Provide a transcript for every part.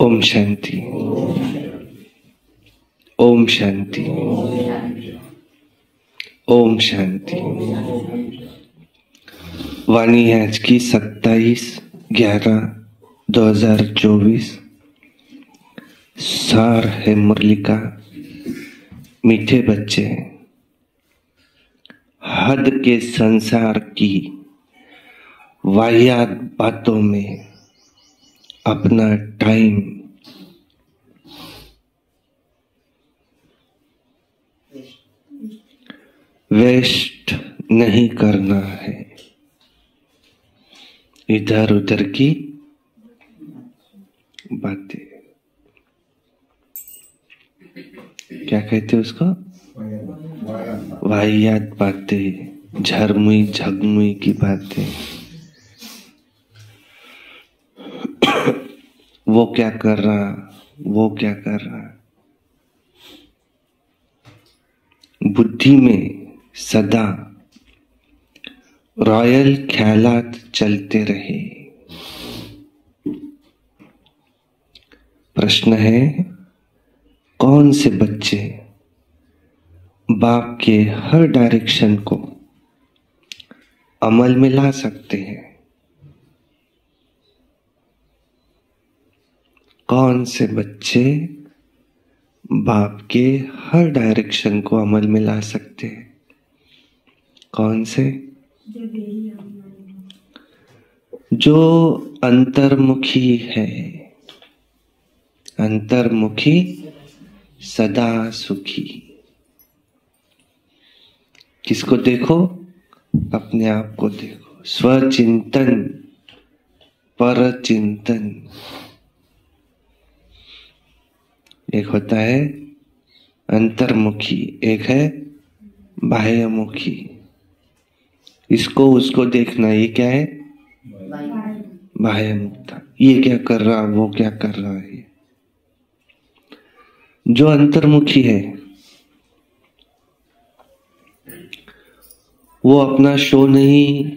ओम शांति। ओम शांति। ओम शांति। वाणी है आज की 27/11/2024। सार है मुरली का। मीठे बच्चे, हद के संसार की वाहियात बातों में अपना टाइम वेस्ट नहीं करना है। इधर उधर की बातें, क्या कहते हैं उसको, वाहियात बातें, झरमुई झगमुई की बातें। वो क्या कर रहा, वो क्या कर रहा। बुद्धि में सदा रॉयल ख्यालात चलते रहे। प्रश्न है, कौन से बच्चे बाप के हर डायरेक्शन को अमल में ला सकते हैं? कौन से बच्चे बाप के हर डायरेक्शन को अमल में ला सकते हैं? कौन से? जो अंतर्मुखी है। अंतर्मुखी सदा सुखी। किसको देखो? अपने आप को देखो। स्वचिंतन, पर चिंतन। एक होता है अंतर्मुखी, एक है बाह्यमुखी। इसको उसको देखना, ये क्या है? बाह्यमुखता। ये क्या कर रहा, वो क्या कर रहा है। जो अंतर्मुखी है वो अपना शो नहीं,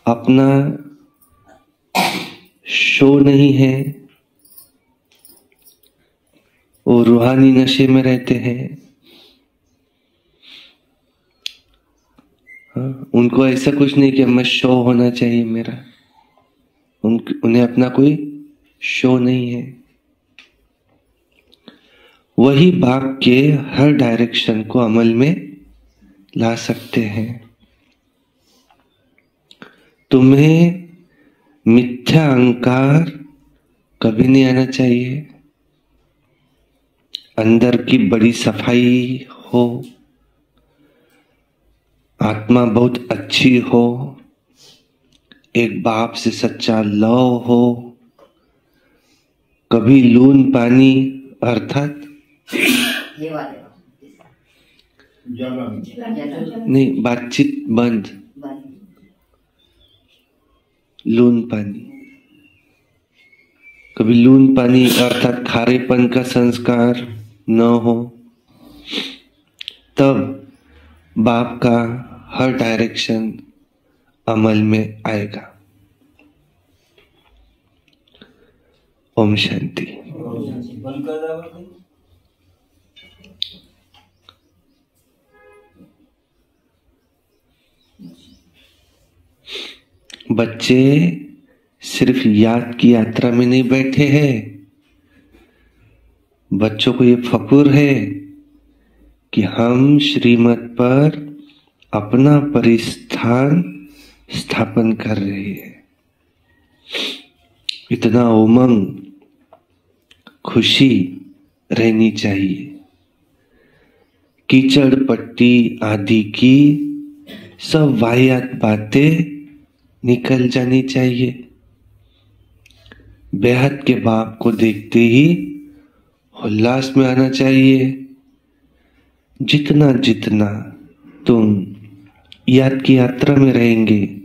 अपना शो नहीं है। वो रूहानी नशे में रहते हैं। उनको ऐसा कुछ नहीं कि मैं शो होना चाहिए मेरा। उन्हें अपना कोई शो नहीं है। वही बाप के हर डायरेक्शन को अमल में ला सकते हैं। तुम्हें मिथ्या अहंकार कभी नहीं आना चाहिए। अंदर की बड़ी सफाई हो, आत्मा बहुत अच्छी हो, एक बाप से सच्चा लव हो, कभी लून पानी अर्थात नहीं, बातचीत बंद, लून पानी, कभी लून पानी अर्थात खारेपन का संस्कार न हो, तब बाप का हर डायरेक्शन अमल में आएगा। ओम शांति। बच्चे सिर्फ याद की यात्रा में नहीं बैठे हैं। बच्चों को ये फक्र है कि हम श्रीमत पर अपना परिस्थान स्थापन कर रहे हैं। इतना उमंग, खुशी रहनी चाहिए। कीचड़ पट्टी आदि की सब वाहियात बातें निकल जानी चाहिए। बेहद के बाप को देखते ही उल्लास में आना चाहिए। जितना जितना तुम याद की यात्रा में रहेंगे,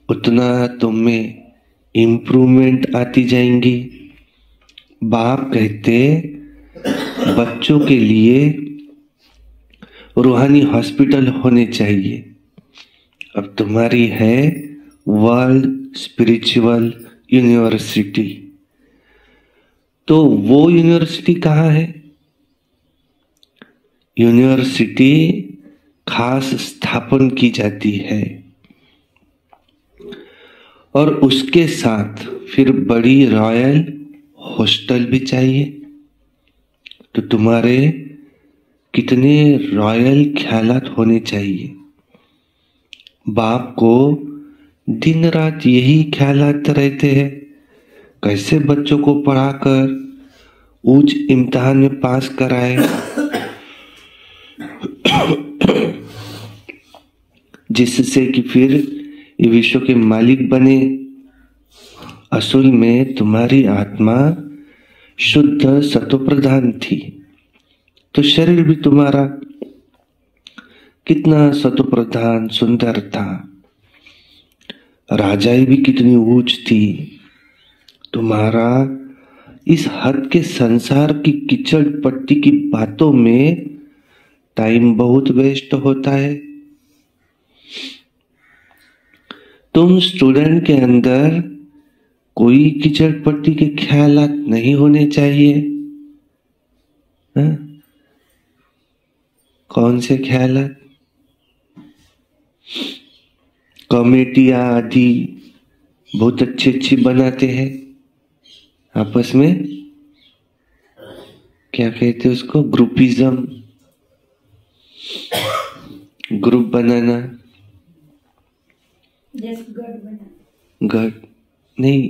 उतना तुम में इम्प्रूवमेंट आती जाएंगी। बाप कहते बच्चों के लिए रूहानी हॉस्पिटल होने चाहिए। अब तुम्हारी है वर्ल्ड स्पिरिचुअल यूनिवर्सिटी। तो वो यूनिवर्सिटी कहाँ है? यूनिवर्सिटी खास स्थापन की जाती है और उसके साथ फिर बड़ी रॉयल हॉस्टल भी चाहिए। तो तुम्हारे कितने रॉयल ख्यालात होने चाहिए। बाप को दिन रात यही ख्यालात रहते हैं, कैसे बच्चों को पढ़ाकर उच्च इम्तिहान में पास कराए, जिससे कि फिर ये विश्व के मालिक बने। असल में तुम्हारी आत्मा शुद्ध सत्वप्रधान थी, तो शरीर भी तुम्हारा कितना सत्वप्रधान सुंदर था। राजाई भी कितनी ऊंच थी। तुम्हारा इस हद के संसार की कीचड़ पट्टी की बातों में टाइम बहुत वेस्ट होता है। तुम स्टूडेंट के अंदर कोई कीचड़ पट्टी के ख्यालात नहीं होने चाहिए। कौन से ख्यालात? कमेटियां आदि बहुत अच्छी अच्छी बनाते हैं, आपस में क्या कहते हैं उसको, ग्रुपिज्म, ग्रुप बनाना, गढ़ नहीं,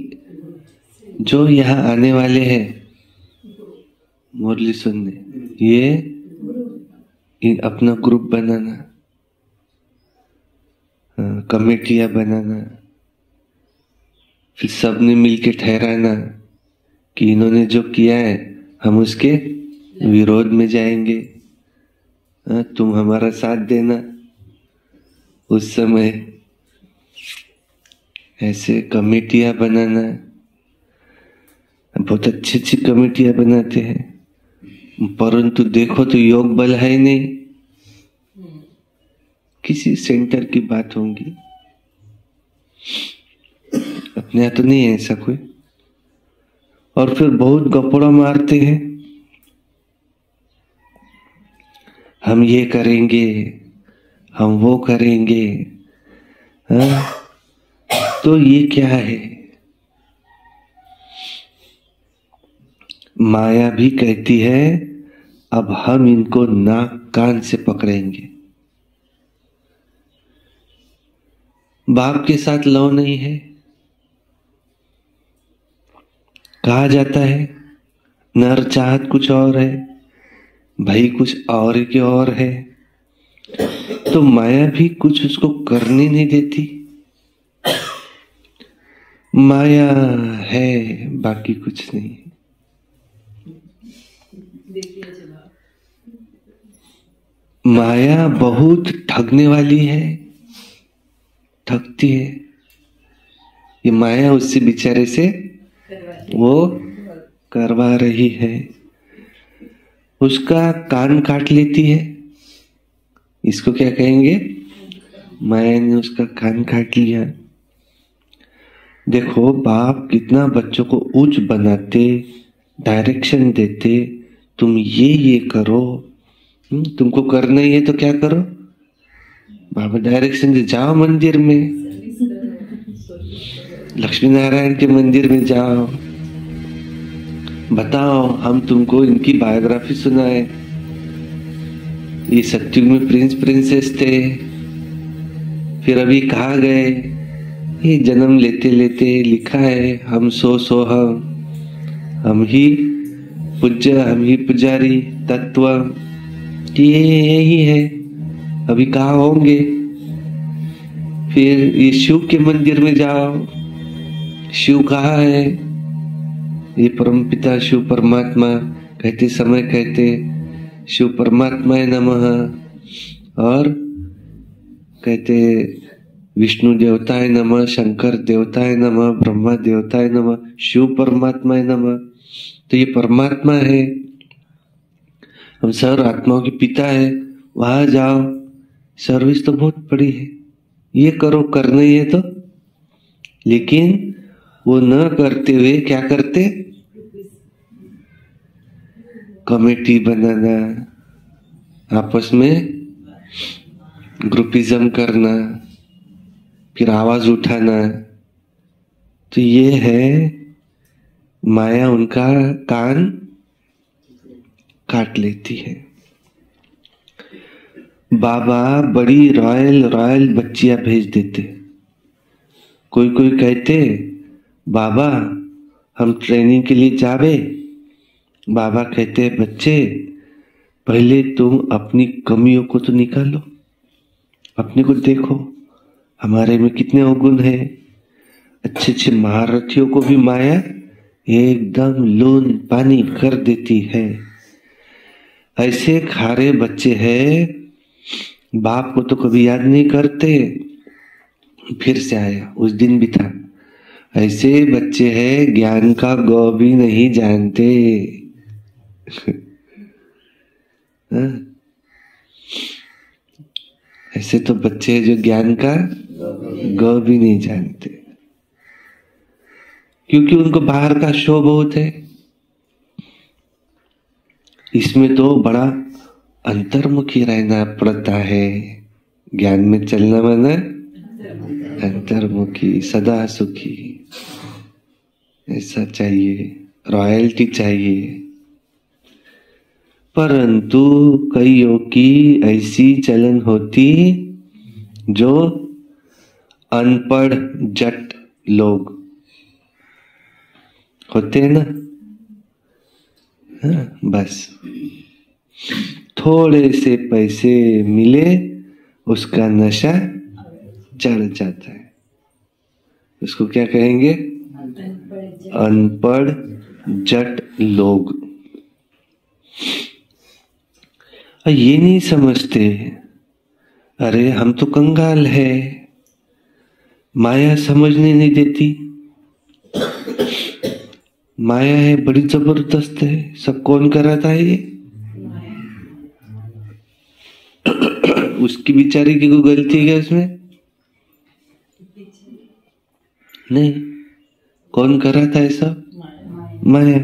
जो यहाँ आने वाले हैं मुरली सुनने, ये अपना ग्रुप बनाना, कमेटियां बनाना, फिर सबने मिलके ठहराना कि इन्होंने जो किया है हम उसके विरोध में जाएंगे, तुम हमारा साथ देना। उस समय ऐसे कमेटियां बनाना, बहुत अच्छी अच्छी कमेटियां बनाते हैं, परंतु देखो तो योग बल है नहीं। किसी सेंटर की बात होंगी, अपने यहाँ तो नहीं है ऐसा कोई। और फिर बहुत गप्पड़ा मारते हैं, हम ये करेंगे, हम वो करेंगे। तो ये क्या है? माया भी कहती है अब हम इनको नाक कान से पकड़ेंगे। बाप के साथ लव नहीं है, कहा जाता है नर चाहत कुछ और है, भाई कुछ और के और है। तो माया भी कुछ उसको करने नहीं देती। माया है, बाकी कुछ नहीं। माया बहुत ठगने वाली है, ठगती है। ये माया उससे बेचारे से वो करवा रही है, उसका कान काट लेती है। इसको क्या कहेंगे? माया ने उसका कान काट लिया। देखो बाप कितना बच्चों को उच्च बनाते, डायरेक्शन देते, तुम ये करो, तुमको करना ही है तो क्या करो, बाबा डायरेक्शन दे, जाओ मंदिर में, लक्ष्मी नारायण के मंदिर में जाओ, बताओ, हम तुमको इनकी बायोग्राफी सुनाए। ये सत्युग में प्रिंस प्रिंसेस थे, फिर अभी कहाँ गए? ये जन्म लेते लेते लिखा है हम सो हम ही पूज्य, हम ही पुजारी तत्व, ये यही है। अभी कहाँ होंगे? फिर ये शिव के मंदिर में जाओ, शिव कहाँ है? ये परमपिता शिव परमात्मा कहते समय कहते शिव परमात्मा नमः, और कहते विष्णु देवताय नमः, शंकर देवताय नमः, ब्रह्मा देवताय नमः, शिव परमात्मा नमः। तो ये परमात्मा है, हम सर्व आत्माओं के पिता है, वहां जाओ। सर्विस तो बहुत बड़ी है, ये करो, करना ही है तो। लेकिन वो न करते हुए क्या करते? कमेटी बनाना, आपस में ग्रुपिज्म करना, फिर आवाज उठाना, तो ये है माया। उनका कान काट लेती है। बाबा बड़ी रॉयल रॉयल बच्चियां भेज देते। कोई कोई कहते बाबा हम ट्रेनिंग के लिए जावे। बाबा कहते बच्चे पहले तुम अपनी कमियों को तो निकालो, अपने को देखो हमारे में कितने अवगुण है। अच्छे अच्छे महारथियों को भी माया एकदम लून पानी कर देती है। ऐसे खारे बच्चे हैं, बाप को तो कभी याद नहीं करते। फिर से आया, उस दिन भी था। ऐसे बच्चे हैं ज्ञान का गौ भी नहीं जानते। ऐसे तो बच्चे हैं जो ज्ञान का गौ भी नहीं जानते, क्योंकि उनको बाहर का शो बहुत है। इसमें तो बड़ा अंतर्मुखी रहना पड़ता है। ज्ञान में चलना माना अंतर्मुखी, सदा सुखी, ऐसा चाहिए, रॉयल्टी चाहिए। परंतु कईयों की ऐसी चलन होती जो अनपढ़ जट लोग होते हैं ना, हाँ, बस थोड़े से पैसे मिले उसका नशा चढ़ जाता है। उसको क्या कहेंगे? अनपढ़ जट लोग। ये नहीं समझते, अरे हम तो कंगाल है, माया समझने नहीं देती। माया है बड़ी जबरदस्त है, सब कौन कराता है ये? उसकी बेचारी की कोई गलती है क्या इसमें? नहीं, कौन कराता है सब? माया।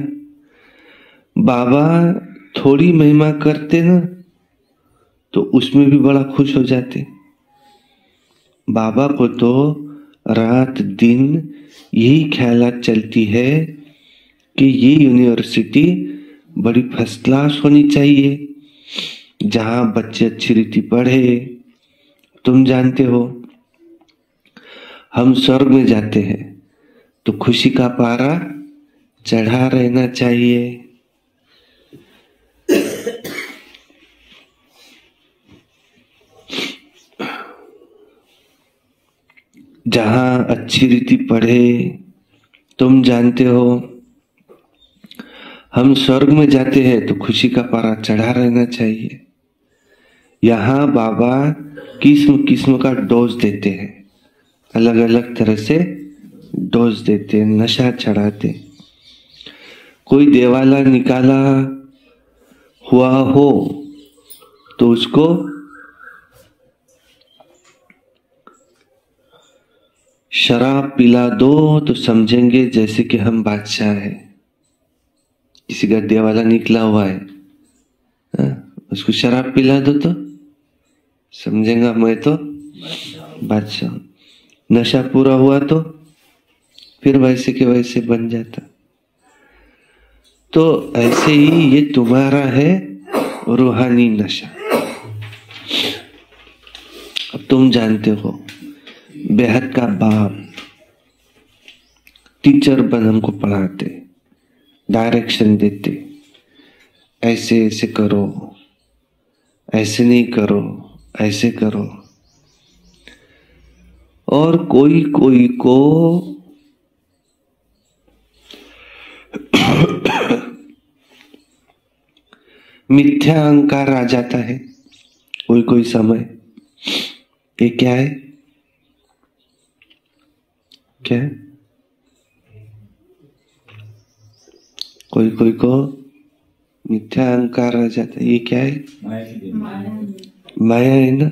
बाबा थोड़ी महिमा करते ना तो उसमें भी बड़ा खुश हो जाते। बाबा को तो रात दिन यही ख्यालात चलती है कि ये यूनिवर्सिटी बड़ी फर्स्ट क्लास होनी चाहिए, जहां बच्चे अच्छी रीति पढ़े। तुम जानते हो हम स्वर्ग में जाते हैं तो खुशी का पारा चढ़ा रहना चाहिए। जहां अच्छी रीति पढ़े। तुम जानते हो हम स्वर्ग में जाते हैं तो खुशी का पारा चढ़ा रहना चाहिए। यहाँ बाबा किस्म किस्म का डोज देते हैं, अलग अलग तरह से डोज देते हैं, नशा चढ़ाते। कोई देवाला निकाला हुआ हो तो उसको शराब पिला दो तो समझेंगे जैसे कि हम बादशाह हैं। किसी का देवाला निकला हुआ है, उसको शराब पिला दो तो समझेगा मैं तो बादशाह। नशा पूरा हुआ तो फिर वैसे के वैसे बन जाता। तो ऐसे ही ये तुम्हारा है रूहानी नशा। अब तुम जानते हो बेहद का बाप टीचर बन हमको पढ़ाते, डायरेक्शन देते, ऐसे ऐसे करो, ऐसे नहीं करो, ऐसे करो। और कोई कोई को मिथ्या अहंकार आ जाता है कोई कोई समय। ये क्या है? क्या है? कोई कोई को मिथ्या अहंकार आ जाता है। ये क्या है? माया है ना।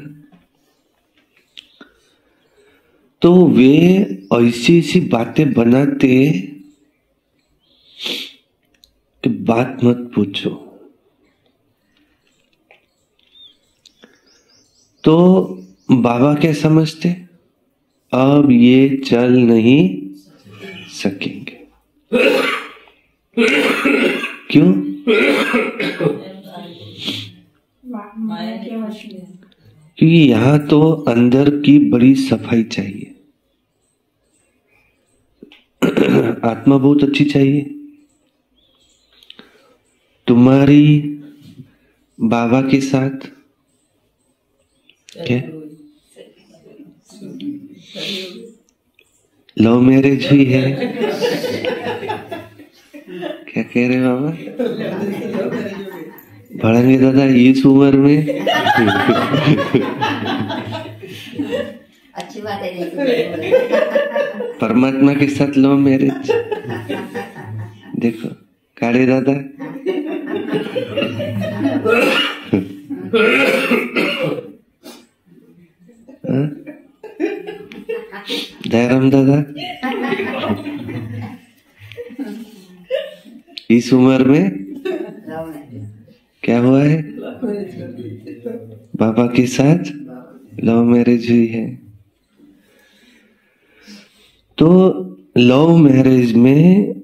तो वे ऐसी ऐसी बातें बनाते कि बात मत पूछो। तो बाबा क्या समझते, अब ये चल नहीं सकेंगे। क्यों? क्योंकि यहां तो अंदर की बड़ी सफाई चाहिए। आत्मा बहुत अच्छी चाहिए। तुम्हारी बाबा के साथ क्या लव मैरिज हुई है? क्या कह रहे बाबा? पढ़ेंगे दादा इस उम्र में? अच्छी बात है। परमात्मा के साथ लव मैरिज देखो काले दादा। दयाराम दादा इस उम्र में क्या हुआ है? बाबा के साथ लव मैरिज हुई है। तो लव मैरिज में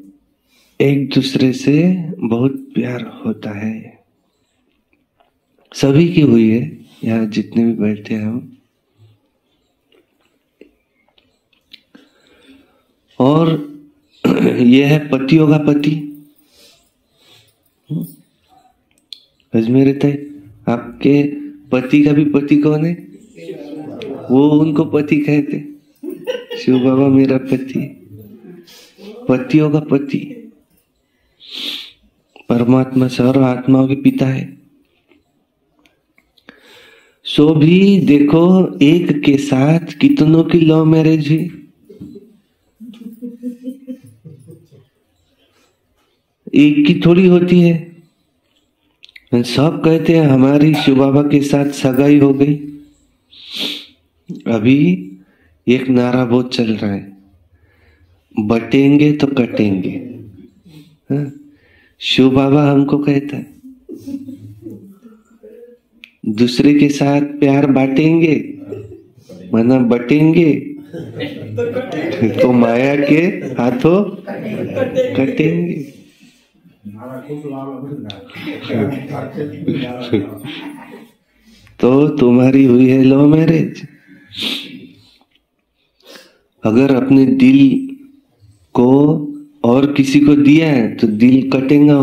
एक दूसरे से बहुत प्यार होता है। सभी की हुई है, यहाँ जितने भी बैठे हैं हम। और यह है पतियों का पति। अजमेर तय आपके पति का भी पति कौन है? वो उनको पति कहते। शिव बाबा मेरा पति, पतियों का पति परमात्मा सर्व आत्माओं के पिता है। सो भी देखो एक के साथ कितनों की लव मैरिज हुई। एक की थोड़ी होती है। सब कहते हैं हमारी शिव बाबा के साथ सगाई हो गई। अभी एक नारा बहुत चल रहा है, बटेंगे तो कटेंगे। हाँ? शिव बाबा हमको कहता है दूसरे के साथ प्यार बांटेंगे माना बटेंगे तो माया के हाथों कटेंगे। तो तुम्हारी हुई है लव मैरिज। अगर अपने दिल को और किसी को दिया है तो दिल कटेगा,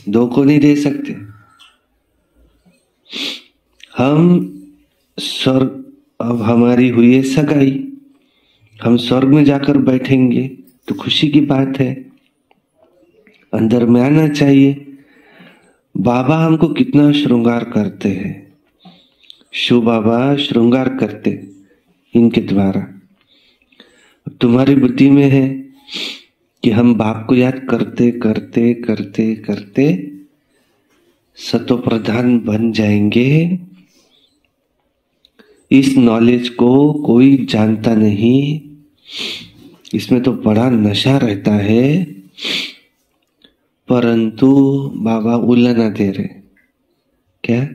दो को नहीं दे सकते। हम स्वर्ग, अब हमारी हुई है सगाई, हम स्वर्ग में जाकर बैठेंगे तो खुशी की बात है। अंदर में आना चाहिए। बाबा हमको कितना श्रृंगार करते हैं। शिव बाबा श्रृंगार करते इनके द्वारा। तुम्हारी बुद्धि में है कि हम बाप को याद करते करते करते करते सतो प्रधान बन जाएंगे। इस नॉलेज को कोई जानता नहीं। इसमें तो बड़ा नशा रहता है, परंतु बाबा उलाना दे रहे। क्या?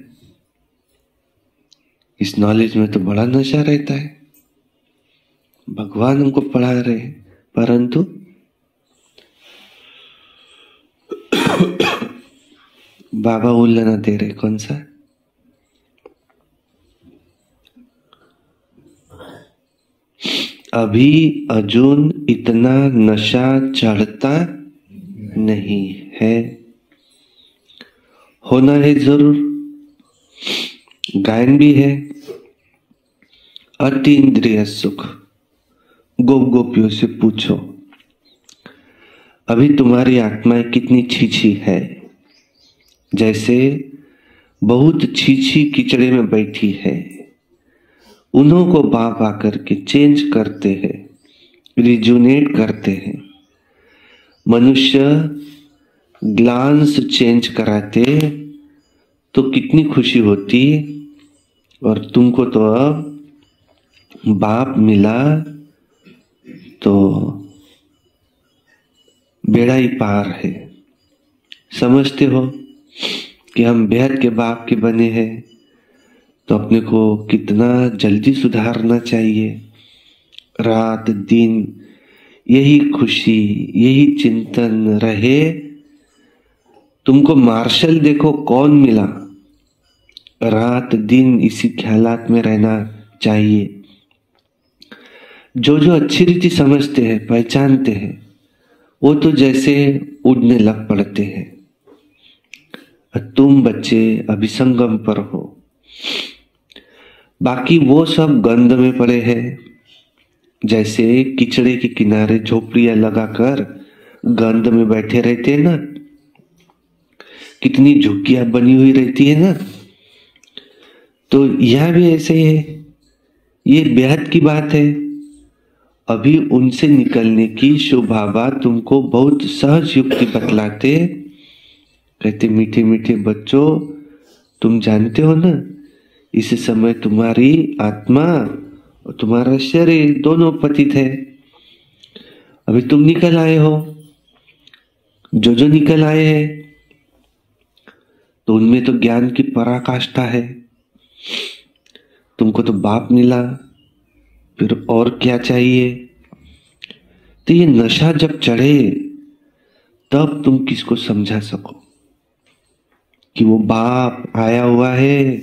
इस नॉलेज में तो बड़ा नशा रहता है। भगवान हमको पढ़ा रहे, परंतु बाबा उलाना दे रहे। कौन सा? अभी अर्जुन इतना नशा चढ़ता नहीं है। होना है जरूर। गायन भी है, अति इंद्रिय सुख। गोप गोपियों से पूछो अभी तुम्हारी आत्मा कितनी छीछी है। जैसे बहुत छीछी कीचड़े में बैठी है, उन्हों को बाप आकर के चेंज करते हैं, रिजुनेट करते हैं। मनुष्य ग्लांस चेंज कराते तो कितनी खुशी होती। और तुमको तो अब बाप मिला तो बेड़ा ही पार है। समझते हो कि हम बेहद के बाप के बने हैं, तो अपने को कितना जल्दी सुधारना चाहिए। रात दिन यही खुशी, यही चिंतन रहे। तुमको मार्शल देखो कौन मिला, रात दिन इसी ख्यालात में रहना चाहिए। जो जो अच्छी रीति समझते हैं, पहचानते हैं, वो तो जैसे उड़ने लग पड़ते हैं। तुम बच्चे अभिसंगम पर हो, बाकी वो सब गंध में पड़े हैं। जैसे किचड़े के किनारे झोपड़ियां लगाकर गंध में बैठे रहते हैं ना, कितनी झुग्गियां बनी हुई रहती है ना, तो यह भी ऐसे ही है। ये बेहद की बात है। अभी उनसे निकलने की शिव बाबा तुमको बहुत सहज युक्ति बतलाते, कहते मीठे मीठे बच्चों, तुम जानते हो ना, इस समय तुम्हारी आत्मा और तुम्हारा शरीर दोनों पतित है। अभी तुम निकल आए हो, जो जो निकल आए हैं तो उनमें तो ज्ञान की पराकाष्ठा है। तुमको तो बाप मिला, फिर और क्या चाहिए। तो ये नशा जब चढ़े तब तुम किसको समझा सको कि वो बाप आया हुआ है,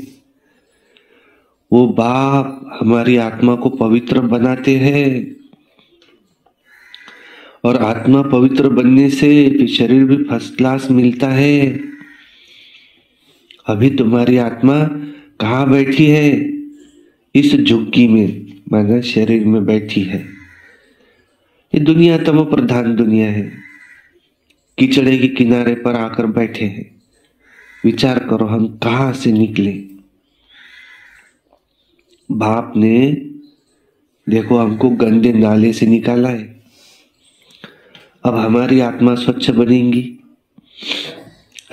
वो बाप हमारी आत्मा को पवित्र बनाते हैं। और आत्मा पवित्र बनने से फिर शरीर भी फर्स्ट क्लास मिलता है। अभी तुम्हारी आत्मा कहाँ बैठी है? इस झुग्गी में, माना शरीर में बैठी है। ये दुनिया तमो प्रधान दुनिया है, कीचड़े के किनारे पर आकर बैठे हैं। विचार करो हम कहां से निकले। बाप ने देखो हमको गंदे नाले से निकाला है। अब हमारी आत्मा स्वच्छ बनेगी,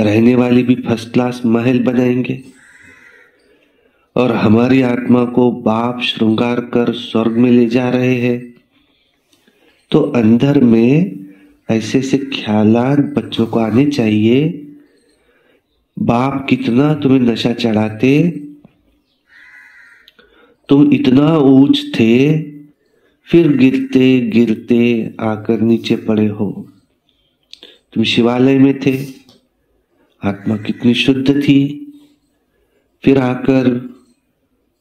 रहने वाली भी फर्स्ट क्लास महल बनाएंगे, और हमारी आत्मा को बाप श्रृंगार कर स्वर्ग में ले जा रहे हैं। तो अंदर में ऐसे से ख्यालात बच्चों को आने चाहिए। बाप कितना तुम्हें नशा चढ़ाते, तुम इतना ऊंच थे, फिर गिरते गिरते आकर नीचे पड़े हो। तुम शिवालय में थे, आत्मा कितनी शुद्ध थी, फिर आकर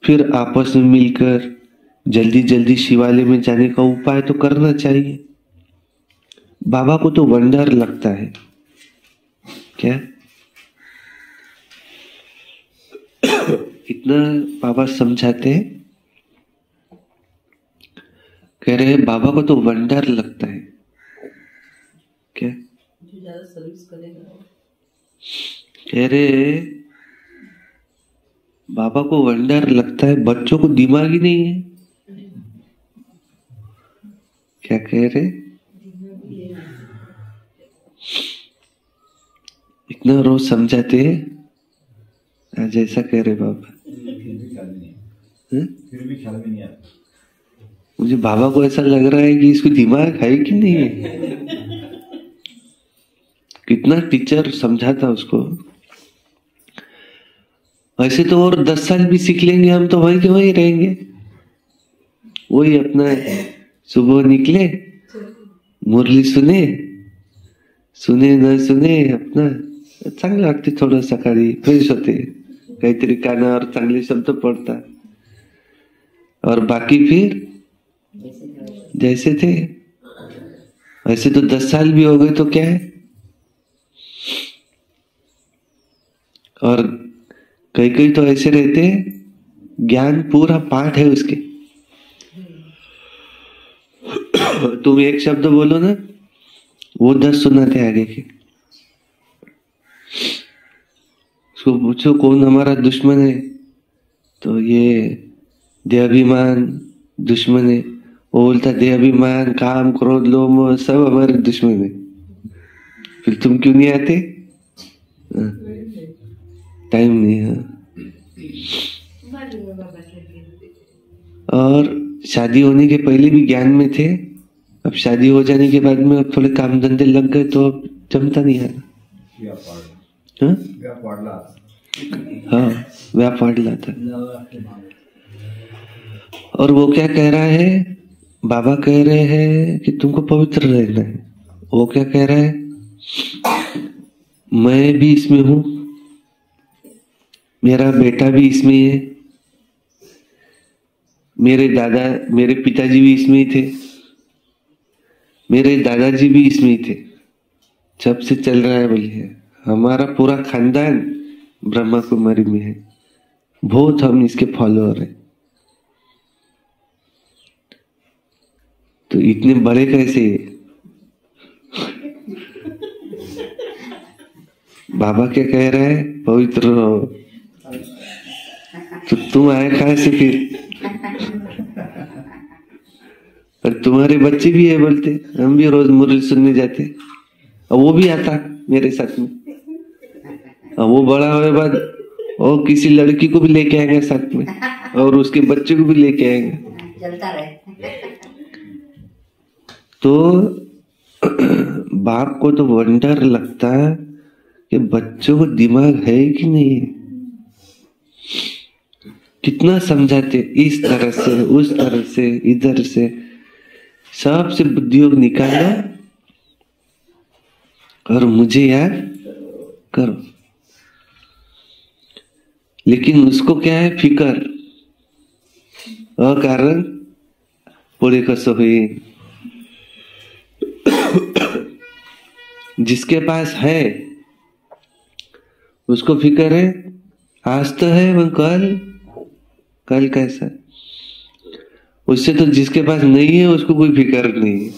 फिर आपस में मिलकर जल्दी जल्दी शिवालय में जाने का उपाय तो करना चाहिए। बाबा को तो वंडर लगता है क्या, इतना बाबा समझाते हैं, कह रहे हैं बाबा को तो वंडर लगता है क्या, ज्यादा सर्विस करेगा। कह रहे बाबा को वंडर लगता है, बच्चों को दिमाग ही नहीं है। क्या कह रहे? इतना रोज समझाते हैं, आज ऐसा कह रहे बाबा। फिर भी ख्याल में नहीं आता। मुझे बाबा को ऐसा लग रहा है कि इसको दिमाग है कि नहीं है। कितना टीचर समझाता उसको। वैसे तो और 10 साल भी सीख लेंगे हम, तो वहीं के वहीं रहेंगे। वही अपना सुबह निकले, मुरली सुने न सुने, अपना चांगलं वाटते, थोडं सकाळी फ्रेश होते, काहीतरी कानावर चांगले शब्द पडता, और बाकी फिर जैसे थे वैसे। तो 10 साल भी हो गए तो क्या है। और कई कई तो ऐसे रहते हैं, ज्ञान पूरा पाठ है उसके। तुम एक शब्द बोलो ना, वो 10 सुनाते आगे के। उसको पूछो कौन हमारा दुश्मन है, तो ये देहाभिमान दुश्मन है। वो बोलता देहाभिमान, काम, क्रोध, लोभ, मोह सब हमारे दुश्मन है। फिर तुम क्यों नहीं आते? टाइम नहीं है। और शादी होने के पहले भी ज्ञान में थे, अब शादी हो जाने के बाद में अब थोड़े काम धंधे लग गए तो अब जमता नहीं है। हाँ, व्याप वाढला था। और वो क्या कह रहा है, बाबा कह रहे हैं कि तुमको पवित्र रहना है। वो क्या कह रहा है, मैं भी इसमें हूं, मेरा बेटा भी इसमें है, मेरे पिताजी भी इसमें ही थे, मेरे दादाजी भी इसमें ही थे, जब से चल रहा है बोलिए। हमारा पूरा खानदान ब्रह्मा कुमारी में है, बहुत हम इसके फॉलोअर हैं। तो इतने बड़े कैसे? बाबा क्या कह रहे हैं, पवित्र रहो। तो तुम आए कहां से फिर? और तुम्हारे बच्चे भी है बोलते, हम भी रोज मुरली सुनने जाते, और वो भी आता मेरे साथ में। और वो बड़ा होने बाद और किसी लड़की को भी लेके आएंगे साथ में, और उसके बच्चे को भी लेके आएंगे, चलता रहे। तो बाप को तो वंडर लगता है कि बच्चों को दिमाग है कि नहीं है। कितना समझाते, इस तरह से, उस तरह से, इधर से, सबसे बुद्धियोग निकाला और मुझे याद करो। लेकिन उसको क्या है, फिकर और कारण पुढे कसं होईल। जिसके पास है उसको फिक्र है, आज तो है वो कल कैसा। उससे तो जिसके पास नहीं है उसको कोई फिक्र नहीं है।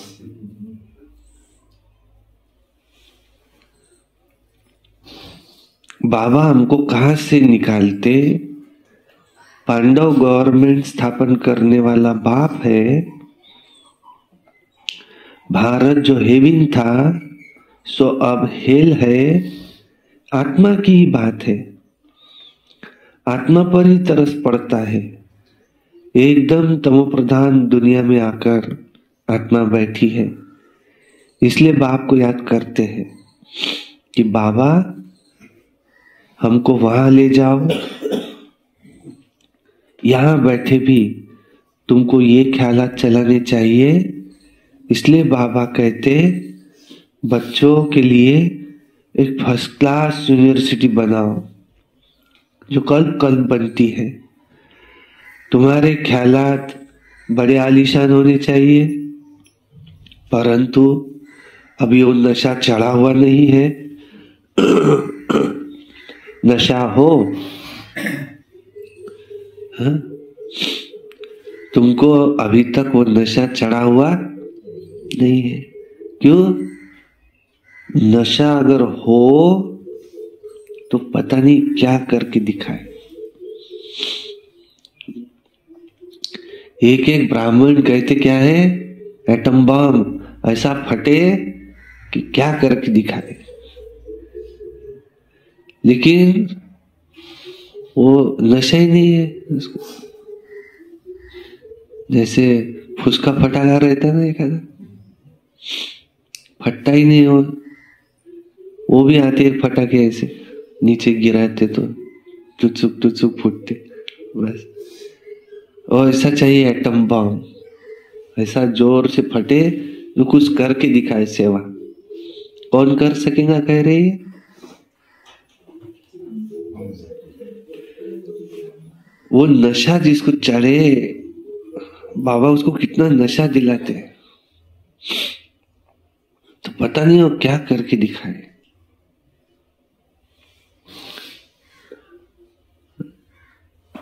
बाबा हमको कहां से निकालते? पांडव गवर्नमेंट स्थापन करने वाला बाप है। भारत जो हेवन था सो अब हेल है। आत्मा की ही बात है, आत्मा पर ही तरस पड़ता है। एकदम तमोप्रधान दुनिया में आकर आत्मा बैठी है, इसलिए बाप को याद करते हैं कि बाबा हमको वहां ले जाओ। यहां बैठे भी तुमको ये ख्यालात चलाने चाहिए। इसलिए बाबा कहते बच्चों के लिए एक फर्स्ट क्लास यूनिवर्सिटी बनाओ जो कल बनती है। तुम्हारे ख्यालात बड़े आलीशान होने चाहिए, परंतु अभी वो नशा चढ़ा हुआ नहीं है। नशा हो, हाँ? तुमको अभी तक वो नशा चढ़ा हुआ नहीं है। क्यों? नशा अगर हो तो पता नहीं क्या करके दिखाए। एक एक ब्राह्मण कहते क्या है, एटम बम ऐसा फटे कि क्या करके दिखाए। लेकिन वो नशा ही नहीं है उसको। जैसे फुसका फटाका रहता है ना, एखादा फटता ही नहीं हो, वो भी आते एक फटाके ऐसे नीचे गिराते तो टुचुक फूटते बस। और ऐसा चाहिए एटम बम, ऐसा जोर से फटे जो कुछ करके दिखाए सेवा। कौन कर सकेगा कह रहे हैं? वो नशा जिसको चढ़े, बाबा उसको कितना नशा दिलाते हैं, तो पता नहीं वो क्या करके दिखाए।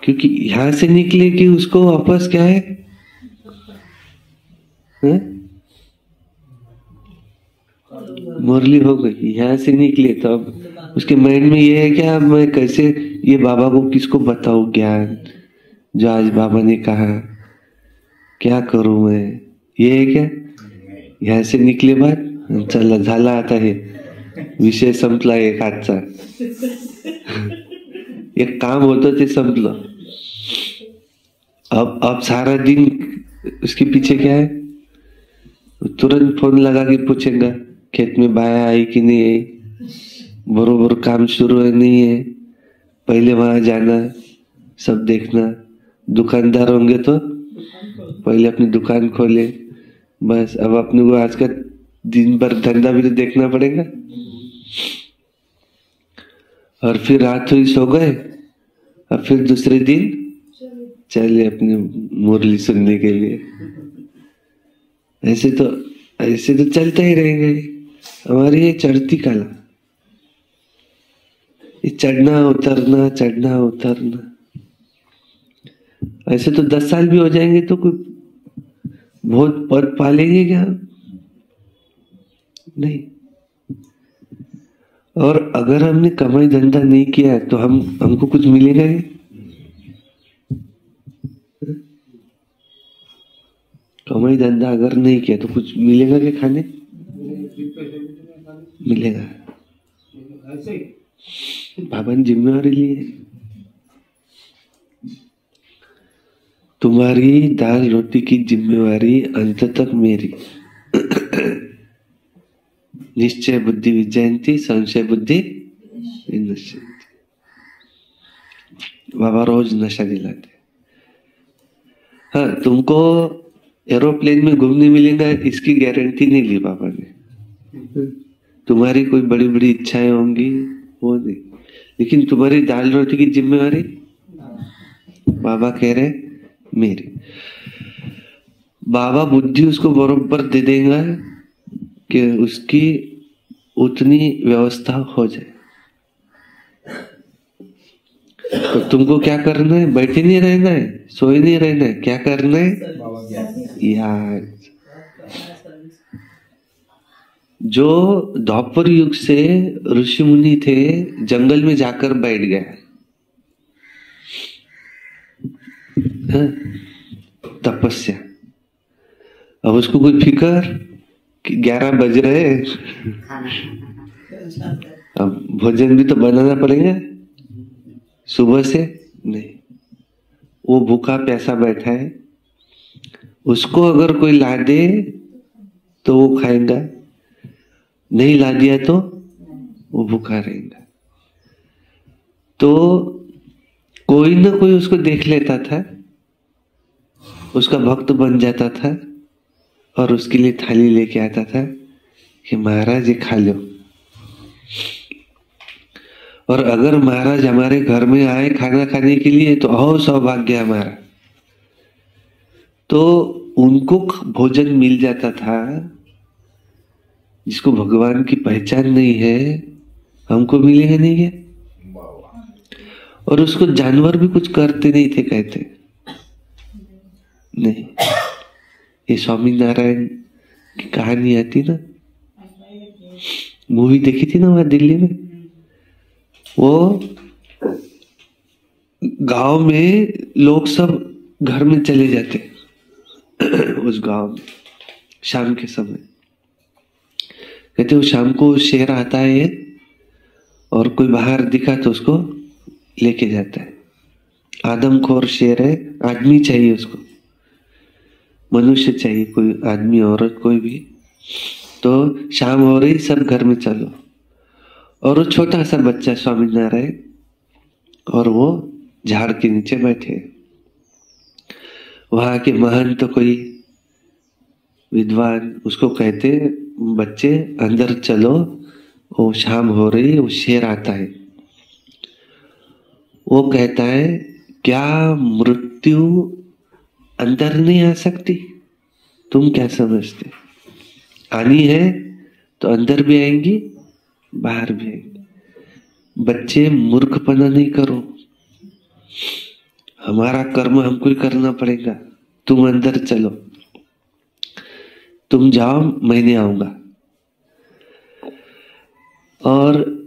क्योंकि यहां से निकले कि उसको वापस क्या है, मुरली हो गई। यहां से निकले तो अब उसके माइंड में ये है क्या, मैं कैसे ये बाबा को किसको बताऊं ज्ञान जो आज बाबा ने कहा, क्या करूं मैं, ये है क्या। यहां से निकले बाद चला झाला आता है विषय संपला एक हातचा, एक काम होतं ते संपलं। अब सारा दिन उसके पीछे क्या है, तुरंत फोन लगा के पूछेगा खेत में बाया आई कि नहीं आई, बरोबर काम शुरू है नहीं है, पहले वहां जाना, सब देखना। दुकानदार होंगे तो पहले अपनी दुकान खोले, बस। अब अपने को आज का दिन भर धंधा भी तो देखना पड़ेगा। और फिर रात हुई, सो गए, और फिर दूसरे दिन चले अपनी मुरली सुनने के लिए। ऐसे तो चलता ही रहेंगे। हमारी ये चढ़ती कला, ये चढ़ना उतरना, चढ़ना उतरना। ऐसे तो 10 साल भी हो जाएंगे तो कोई बहुत पद पालेंगे क्या? नहीं। और अगर हमने कमाई धंधा नहीं किया तो हमको कुछ मिलेगा नहीं। कमाई धंधा अगर नहीं किया तो कुछ मिलेगा क्या खाने? मिलेगा। बाबा ने जिम्मेवारी ली है। तुम्हारी दाल रोटी की जिम्मेवारी अंत तक मेरी। निश्चय बुद्धि विजयंती, संशय बुद्धि विनश्यंती। बाबा रोज नशा दिलाते। हाँ, तुमको एरोप्लेन में घूमने मिलेगा इसकी गारंटी नहीं ली बाबा ने। तुम्हारी कोई बड़ी बड़ी इच्छाएं होंगी, वो नहीं, लेकिन तुम्हारी दाल रोटी की जिम्मेवारी बाबा कह रहे मेरी। बाबा बुद्धि उसको बरोबर दे देगा कि उसकी उतनी व्यवस्था हो जाए। तो तुमको क्या करना है? बैठे नहीं रहना है, सोए नहीं रहना है, क्या करना है? यार, जो द्वापर युग से ऋषि मुनि थे, जंगल में जाकर बैठ गए। तपस्या। अब उसको कोई फिकर कि 11 बज रहे, अब भोजन भी तो बनाना पड़ेगा सुबह से। नहीं, वो भूखा प्यासा बैठा है, उसको अगर कोई ला दे तो वो खाएगा, नहीं ला दिया तो वो भूखा रहेगा। तो कोई ना कोई उसको देख लेता था, उसका भक्त बन जाता था और उसके लिए थाली लेके आता था कि महाराज ये खा लो। और अगर महाराज हमारे घर में आए खाना खाने के लिए तो और सौभाग्य हमारा। तो उनको भोजन मिल जाता था। जिसको भगवान की पहचान नहीं है, हमको मिलेगा नहीं क्या? और उसको जानवर भी कुछ करते नहीं थे, कहते नहीं। ये स्वामी नारायण की कहानी आती ना, मूवी देखी थी ना वहां दिल्ली में। वो गांव में लोग सब घर में चले जाते उस गांव में शाम के समय। कहते वो शाम को शेर आता है और कोई बाहर दिखा तो उसको लेके जाता है। आदमखोर शेर है, आदमी चाहिए उसको, मनुष्य चाहिए, कोई आदमी औरत कोई भी। तो शाम हो रही, सब घर में चलो। और वो छोटा सा बच्चा स्वामीनारायण, और वो झाड़ के नीचे बैठे। वहां के महंत तो कोई विद्वान उसको कहते, बच्चे अंदर चलो, वो शाम हो रही, वो शेर आता है। वो कहता है क्या मृत्यु अंदर नहीं आ सकती? तुम क्या समझते? आनी है तो अंदर भी आएंगी, बाहर भी आएंगी। बच्चे मूर्खपना नहीं करो, हमारा कर्म हमको ही करना पड़ेगा। तुम अंदर चलो, तुम जाओ, मैं नहीं आऊंगा। और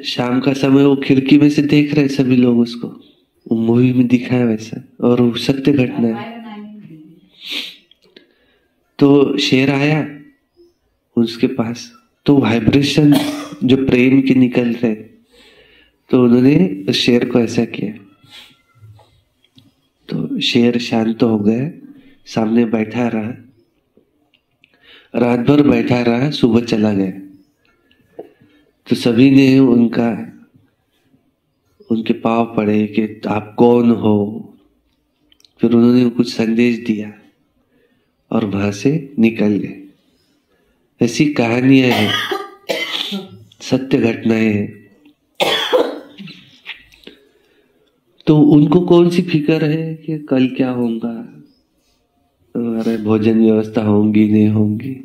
शाम का समय वो खिड़की में से देख रहे सभी लोग उसको, वो मूवी में दिखाया वैसा, और वो सत्य घटना है। तो शेर आया उसके पास, तो वाइब्रेशन जो प्रेम के निकल रहे, तो उन्होंने शेर को ऐसा किया। तो शेर शांत हो गया, सामने बैठा रहा, रात भर बैठा रहा, सुबह चला गया। तो सभी ने उनका उनके पाँव पड़े कि आप कौन हो। फिर उन्होंने कुछ संदेश दिया और वहां से निकल गए। ऐसी कहानियां हैं, सत्य घटनाएं हैं। तो उनको कौन सी फिक्र है कि कल क्या होगा, हमारे भोजन व्यवस्था होंगी नहीं होंगी,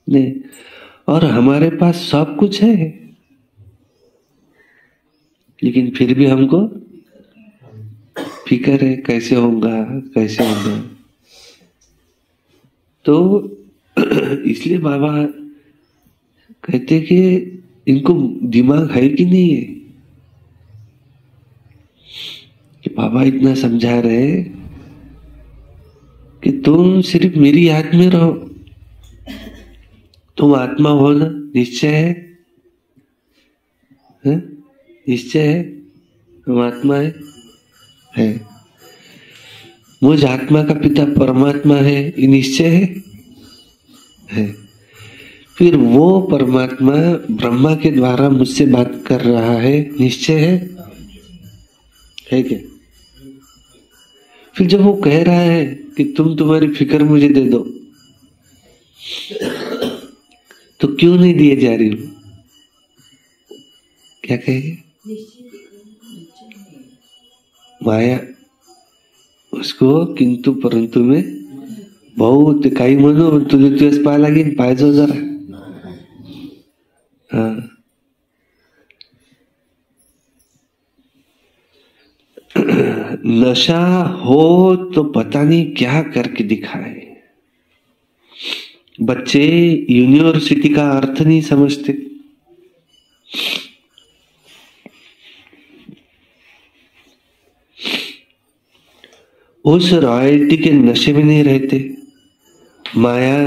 नहीं। और हमारे पास सब कुछ है, लेकिन फिर भी हमको फिक्र है कैसे होगा कैसे होगा। तो इसलिए बाबा कहते कि इनको दिमाग है कि नहीं है, कि बाबा इतना समझा रहे कि तुम सिर्फ मेरी याद में रहो, तुम आत्मा हो ना, निश्चय है? निश्चय है हम आत्मा है। मुझ आत्मा का पिता परमात्मा है, ये निश्चय है। फिर वो परमात्मा ब्रह्मा के द्वारा मुझसे बात कर रहा है, निश्चय है क्या? फिर जब वो कह रहा है कि तुम तुम्हारी फिक्र मुझे दे दो, तो क्यों नहीं दिए जा रही हो? क्या कहेंगे? माया उसको किंतु परंतु में बहुत काही म्हणू, तुझे तुझ्याच पाय लागेल, पाहिजे जरा। हाँ, नशा हो तो पता नहीं क्या करके दिखाए। बच्चे यूनिवर्सिटी का अर्थ नहीं समझते। उस रॉयल्टी के नशे में नहीं रहते, माया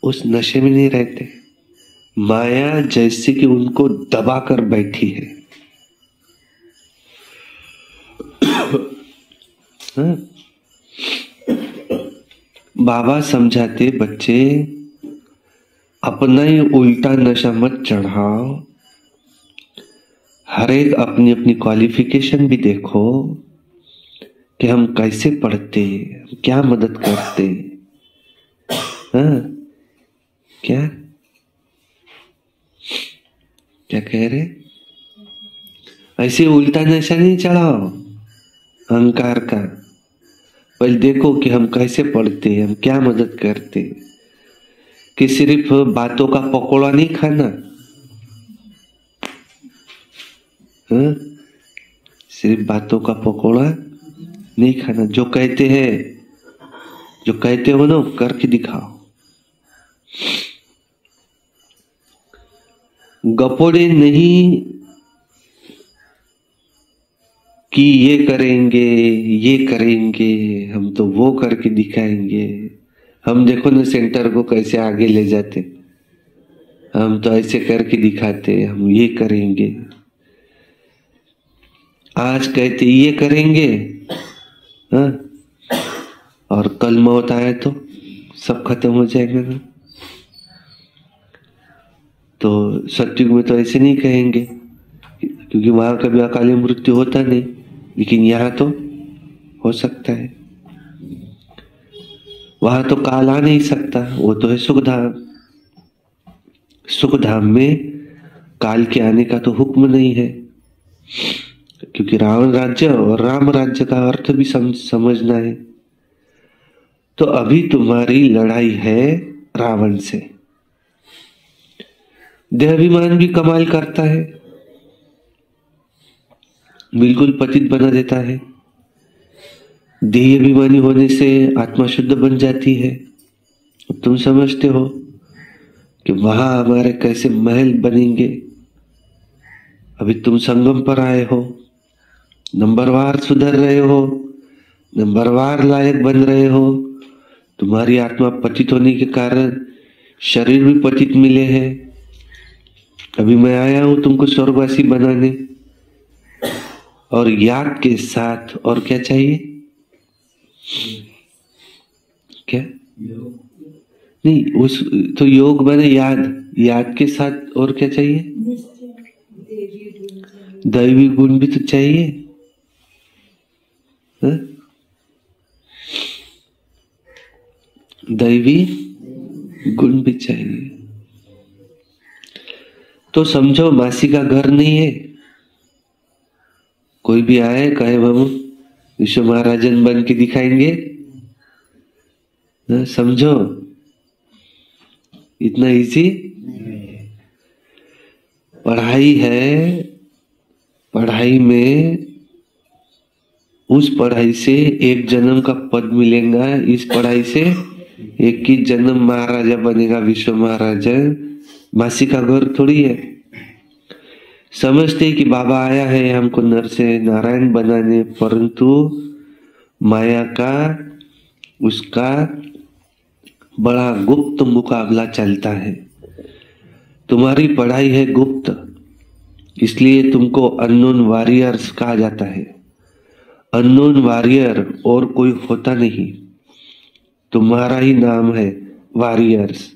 उस नशे में नहीं रहते। माया जैसे कि उनको दबा कर बैठी है। हाँ? बाबा समझाते बच्चे अपना ही उल्टा नशा मत चढ़ाओ, हर एक अपनी अपनी क्वालिफिकेशन भी देखो कि हम कैसे पढ़ते, क्या मदद करते। हाँ, क्या क्या कह रहे? ऐसे उल्टा नशा नहीं चढ़ाओ अहंकार का। पहले देखो कि हम कैसे पढ़ते, हम क्या मदद करते। कि सिर्फ बातों का पकोड़ा नहीं खाना, हाँ? सिर्फ बातों का पकोड़ा नहीं खाना। जो कहते हैं, जो कहते हो ना, करके दिखाओ। गपोड़े नहीं कि ये करेंगे, हम तो वो करके दिखाएंगे। हम देखो ना सेंटर को कैसे आगे ले जाते, हम तो ऐसे करके दिखाते, हम ये करेंगे। आज कहते ये करेंगे, हाँ? और कल मौत आए तो सब खत्म हो जाएगा ना। तो सत्युग में तो ऐसे नहीं कहेंगे, क्योंकि वहां कभी अकाली मृत्यु होता नहीं, लेकिन यहाँ तो हो सकता है। वहां तो काल आ नहीं सकता, वो तो है सुखधाम। सुखधाम में काल के आने का तो हुक्म नहीं है, क्योंकि रावण राज्य और राम राज्य का अर्थ भी समझना है। तो अभी तुम्हारी लड़ाई है रावण से। देहाभिमान भी कमाल करता है, बिल्कुल पतित बना देता है। देह अभिमानी होने से आत्मा शुद्ध बन जाती है। तुम समझते हो कि वहां हमारे कैसे महल बनेंगे। अभी तुम संगम पर आए हो, नंबरवार सुधर रहे हो, नंबरवार लायक बन रहे हो। तुम्हारी आत्मा पतित होने के कारण शरीर भी पतित मिले हैं। अभी मैं आया हूं तुमको स्वर्गवासी बनाने, और याद के साथ और क्या चाहिए? क्या नहीं, उस तो योग माने याद, याद के साथ और क्या चाहिए? दैवी गुण भी तो चाहिए, है? दैवी गुण भी चाहिए। तो समझो मासी का घर नहीं है, कोई भी आए कहे हम विश्व महाराजन बन के दिखाएंगे, ना? समझो इतना इजी पढ़ाई है। पढ़ाई में उस पढ़ाई से एक जन्म का पद मिलेगा, इस पढ़ाई से एक ही जन्म महाराजा बनेगा, विश्व महाराजा। मासी का घर थोड़ी है। समझते कि बाबा आया है हमको नर से नारायण बनाने, परंतु माया का उसका बड़ा गुप्त मुकाबला चलता है। तुम्हारी पढ़ाई है गुप्त, इसलिए तुमको अननोन वॉरियर्स कहा जाता है। अननोन वॉरियर और कोई होता नहीं, तुम्हारा ही नाम है वॉरियर्स।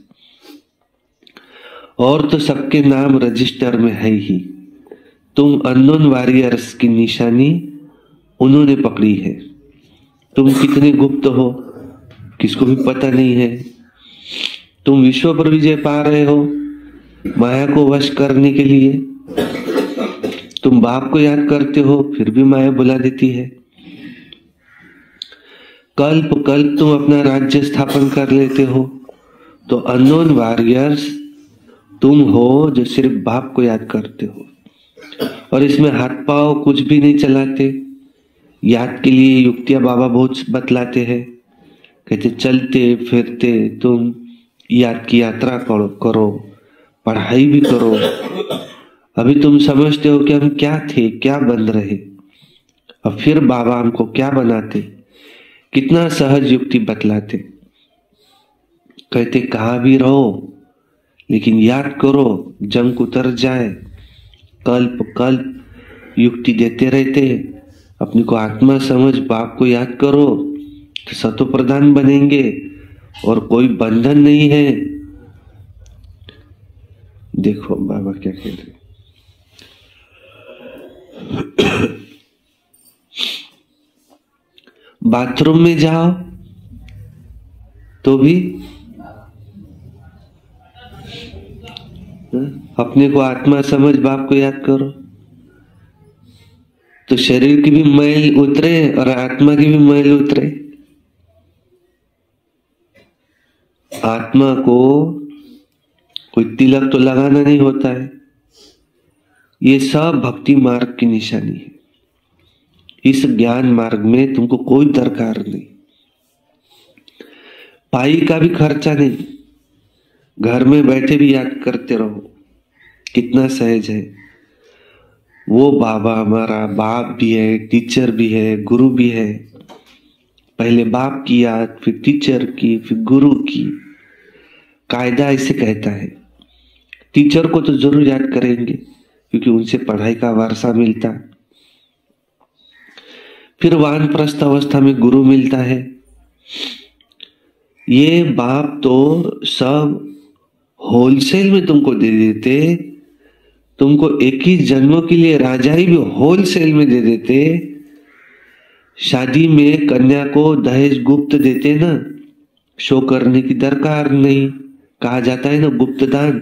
और तो सबके नाम रजिस्टर में है ही। तुम अननोन वॉरियर्स की निशानी उन्होंने पकड़ी है। तुम कितने गुप्त हो किसको भी पता नहीं है। तुम विश्व पर विजय पा रहे हो माया को वश करने के लिए। तुम बाप को याद करते हो फिर भी माया बुला देती है। कल्प कल्प तुम अपना राज्य स्थापन कर लेते हो। तो अननोन वॉरियर्स तुम हो जो सिर्फ बाप को याद करते हो, और इसमें हाथ पांव कुछ भी नहीं चलाते। याद के लिए युक्तियां बाबा बहुत बतलाते हैं, कहते चलते फिरते तुम याद की यात्रा करो, पढ़ाई भी करो। अभी तुम समझते हो कि हम क्या थे, क्या बन रहे, और फिर बाबा हमको क्या बनाते। कितना सहज युक्ति बतलाते, कहते कहाँ भी रहो लेकिन याद करो, जंग उतर जाए। कल्प कल्प युक्ति देते रहते, अपनी को आत्मा समझ बाप को याद करो तो सतो प्रधान बनेंगे और कोई बंधन नहीं है। देखो बाबा क्या कह रहे। बाथरूम में जाओ तो भी अपने को आत्मा समझ बाप को याद करो, तो शरीर की भी मैल उतरे और आत्मा की भी मैल उतरे। आत्मा को कोई तिलक तो लगाना नहीं होता है। ये सब भक्ति मार्ग की निशानी है। इस ज्ञान मार्ग में तुमको कोई दरकार नहीं, पाई का भी खर्चा नहीं। घर में बैठे भी याद करते रहो, कितना सहज है। वो बाबा हमारा बाप भी है, टीचर भी है, गुरु भी है। पहले बाप की याद, फिर टीचर की, फिर गुरु की। कायदा इसे कहता है। टीचर को तो जरूर याद करेंगे क्योंकि उनसे पढ़ाई का वारसा मिलता है। फिर वानप्रस्थ अवस्था में गुरु मिलता है। ये बाप तो सब होलसेल में तुमको दे देते। तुमको एक ही जन्मों के लिए राजाई भी होलसेल में दे देते। शादी में कन्या को दहेज गुप्त देते ना, शो करने की दरकार नहीं। कहा जाता है ना गुप्त दान,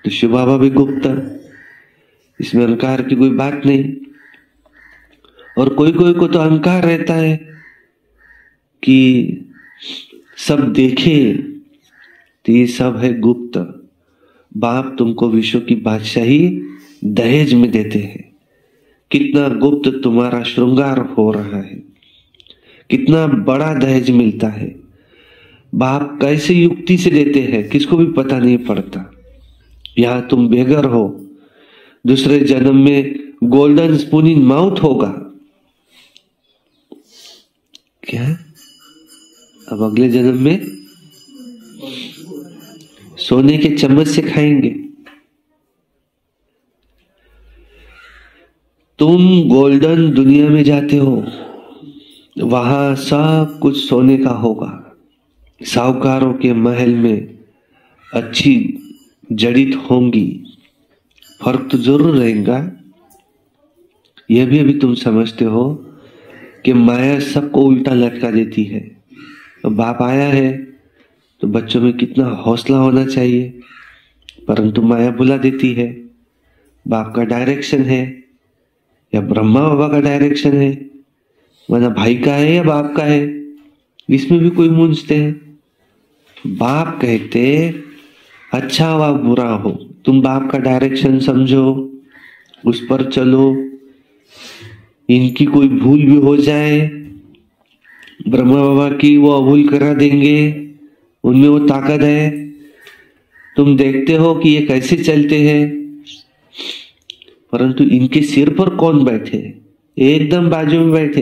तो शिव बाबा भी गुप्त, इसमें अहंकार की कोई बात नहीं। और कोई कोई को तो अहंकार रहता है कि सब देखे, तो ये सब है गुप्त। बाप तुमको विश्व की बादशाही दहेज में देते हैं। कितना गुप्त तुम्हारा श्रृंगार हो रहा है, कितना बड़ा दहेज मिलता है। बाप कैसे युक्ति से देते हैं किसको भी पता नहीं पड़ता। यहां तुम बेगर हो, दूसरे जन्म में गोल्डन स्पून इन माउथ होगा। क्या? अब अगले जन्म में सोने के चम्मच से खाएंगे। तुम गोल्डन दुनिया में जाते हो, वहां सब कुछ सोने का होगा। साहूकारों के महल में अच्छी जड़ित होंगी, फर्क तो जरूर रहेगा। यह भी अभी तुम समझते हो कि माया सबको उल्टा लटका देती है। तो बाप आया है तो बच्चों में कितना हौसला होना चाहिए, परंतु माया बुला देती है। बाप का डायरेक्शन है या ब्रह्मा बाबा का डायरेक्शन है, वरना भाई का है या बाप का है, इसमें भी कोई मूंझते हैं। बाप कहते अच्छा व बुरा हो, तुम बाप का डायरेक्शन समझो, उस पर चलो। इनकी कोई भूल भी हो जाए, ब्रह्मा बाबा की वो अभूल करा देंगे, उनमें वो ताकत है। तुम देखते हो कि ये कैसे चलते हैं, परंतु इनके सिर पर कौन बैठे? एकदम बाजू में बैठे।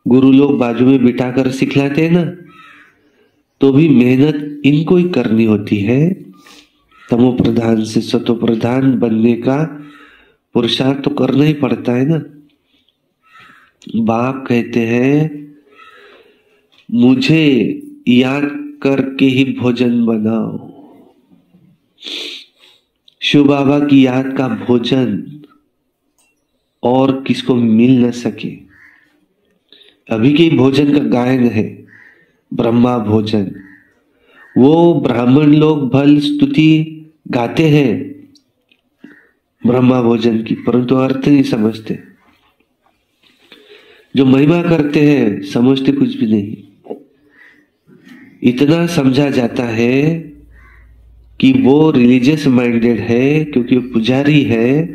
गुरु लोग बाजू में बिठाकर सिखलाते हैं ना, तो भी मेहनत इनको ही करनी होती है। तमो प्रधान से सतो प्रधान बनने का पुरुषार्थ तो करना ही पड़ता है ना। बाप कहते हैं मुझे याद करके ही भोजन बनाओ। शिव बाबा की याद का भोजन और किसको मिल न सके। अभी के भोजन का गायन है ब्रह्मा भोजन, वो ब्राह्मण लोग भल स्तुति गाते हैं ब्रह्मा भोजन की, परंतु अर्थ नहीं समझते। जो महिमा करते हैं समझते कुछ भी नहीं। इतना समझा जाता है कि वो रिलीजियस माइंडेड है क्योंकि वो पुजारी है,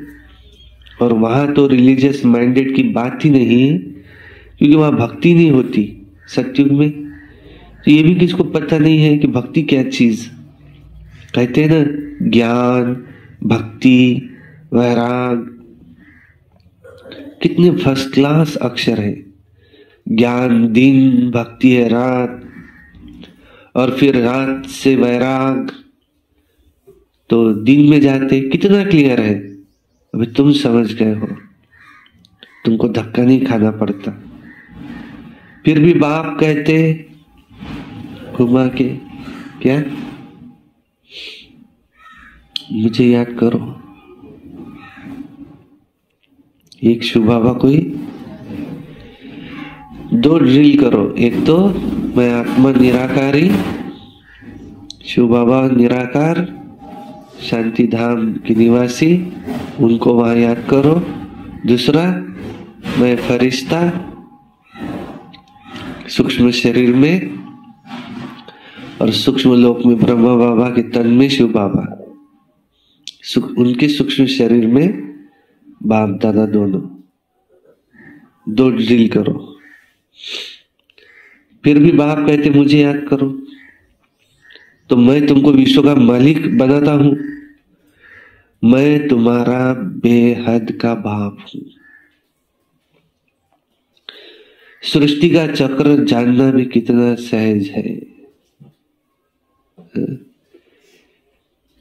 और वहां तो रिलीजियस माइंडेड की बात ही नहीं, क्योंकि वहां भक्ति नहीं होती सत्युग में। तो ये भी किसको पता नहीं है कि भक्ति क्या चीज। कहते हैं ना ज्ञान, भक्ति, वैराग, कितने फर्स्ट क्लास अक्षर है। ज्ञान दिन, भक्ति है रात, और फिर रात से वैराग, तो दिन में जाते कितना क्लियर है। अभी तुम समझ गए हो, तुमको धक्का नहीं खाना पड़ता। फिर भी बाप कहते घुमा के क्या, मुझे याद करो। एक शिव बाबा को ही 2 ड्रिल करो। एक तो मैं आत्मा निराकारी, शिव बाबा निराकार, शांति धाम की निवासी, उनको वहां याद करो। दूसरा मैं फरिश्ता सूक्ष्म शरीर में, और सूक्ष्म लोक में ब्रह्मा बाबा के तन में शिव बाबा, उनके सूक्ष्म शरीर में बाप दादा दोनों। 2 ड्रिल करो। फिर भी बाप कहते मुझे याद करो, तो मैं तुमको विश्व का मालिक बनाता हूं। मैं तुम्हारा बेहद का बाप हूं। सृष्टि का चक्र जानना भी कितना सहज है।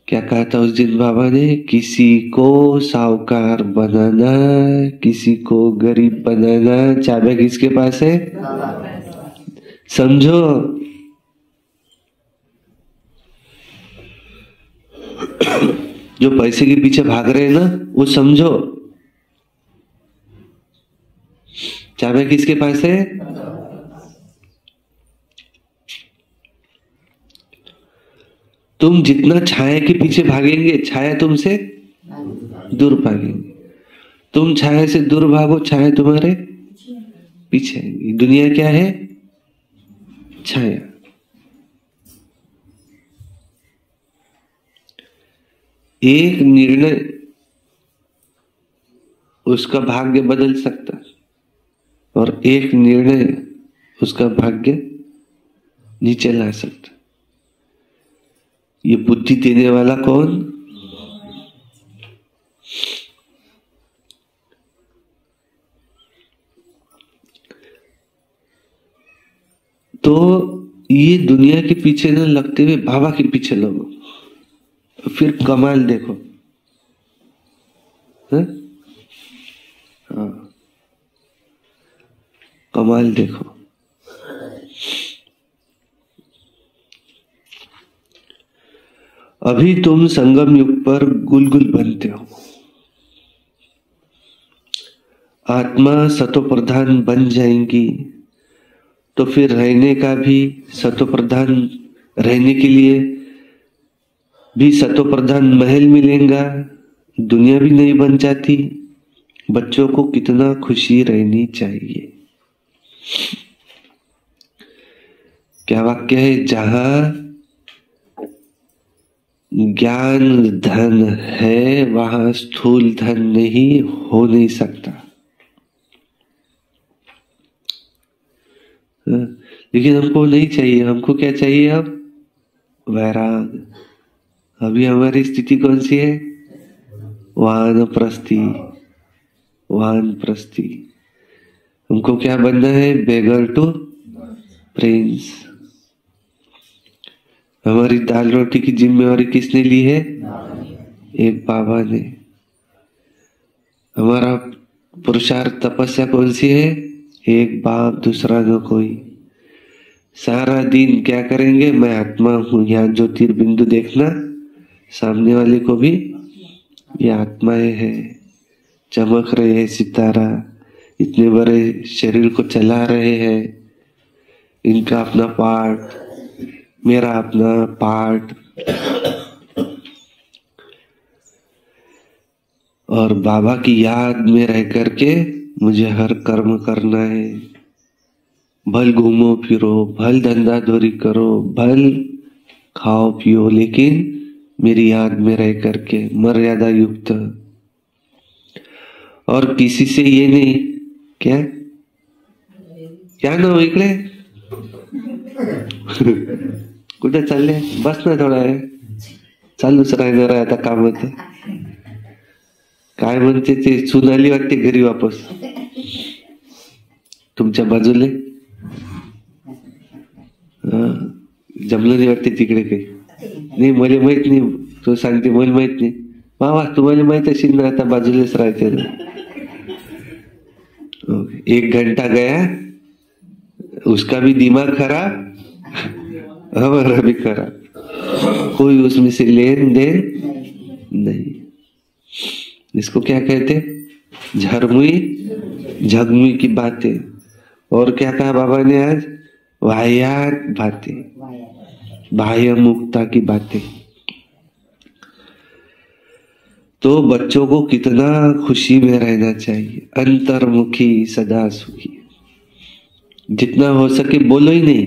क्या कहा था उस दिन बाबा ने, किसी को साहूकार बनाना, किसी को गरीब बनाना, चाबी किसके पास है? समझो। जो पैसे के पीछे भाग रहे हैं ना, वो समझो चाबी किसके पास है? तुम जितना छाया के पीछे भागेंगे, छाया तुमसे दूर भागेंगे। तुम छाया से दूर भागो, छाया तुम्हारे पीछे आएंगी। दुनिया क्या है? छाया। एक निर्णय उसका भाग्य बदल सकता, और एक निर्णय उसका भाग्य नीचे ला सकता। ये बुद्धि देने वाला कौन? तो ये दुनिया के पीछे न लगते हुए बाबा के पीछे लगो, फिर कमाल देखो। हाँ, कमाल देखो। अभी तुम संगम युग पर गुलगुल बनते हो। आत्मा सतोप्रधान बन जाएंगी तो फिर रहने का भी सतोप्रधान, रहने के लिए भी सतोप्रधान महल मिलेगा, दुनिया भी नहीं बन जाती। बच्चों को कितना खुशी रहनी चाहिए। क्या वाक्य है? जहां ज्ञान धन है वहां स्थूल धन नहीं हो नहीं सकता। लेकिन हमको नहीं चाहिए। हमको क्या चाहिए? अब वैराग। अभी हमारी स्थिति कौन सी है? वानप्रस्थी। वानप्रस्थी। हमको क्या बनना है? बेगर टू प्रिंस। हमारी दाल रोटी की जिम्मेवारी किसने ली है? एक बाबा ने। हमारा पुरुषार्थ तपस्या कौन सी है? एक बाप, दूसरा न कोई। सारा दिन क्या करेंगे? मैं आत्मा हूं। यहाँ ज्योतिर्बिंदु देखना, सामने वाले को भी ये आत्माएं है, चमक रहे हैं सितारा, इतने बड़े शरीर को चला रहे हैं। इनका अपना पार्ट, मेरा अपना पार्ट। और बाबा की याद में रह करके मुझे हर कर्म करना है। भल घूमो फिरो, भल धंधा धोरी करो, भल खाओ पियो, लेकिन मेरी याद में रह करके मर्यादा युक्त। और किसी से ये नहीं, क्या क्या ना हो इकडे कुठे चालले? बस ना थोडा वेळ, चालूच राहणार आहे आता काम. काय म्हणते ते? सून आली वाटते घरी वापस तुमच्या बाजूले. जमलं नाही वाटते तिकडे काही. नाही मला माहित नाही, तो सांगते मला माहित नाही. वा तुम्हाला माहित असेल ना, आता बाजूलाच राहते ना. 1 घंटा गया, उसका भी दिमाग खराब, हमारा भी खराब, कोई उसमें से लेन देन नहीं। इसको क्या कहते? झरमुई झगमुई की बातें। और क्या कहा बाबा ने आज? वाहियात बातें, बाह्य मुक्ता की बातें। तो बच्चों को कितना खुशी में रहना चाहिए। अंतर्मुखी सदा सुखी। जितना हो सके बोलो ही नहीं।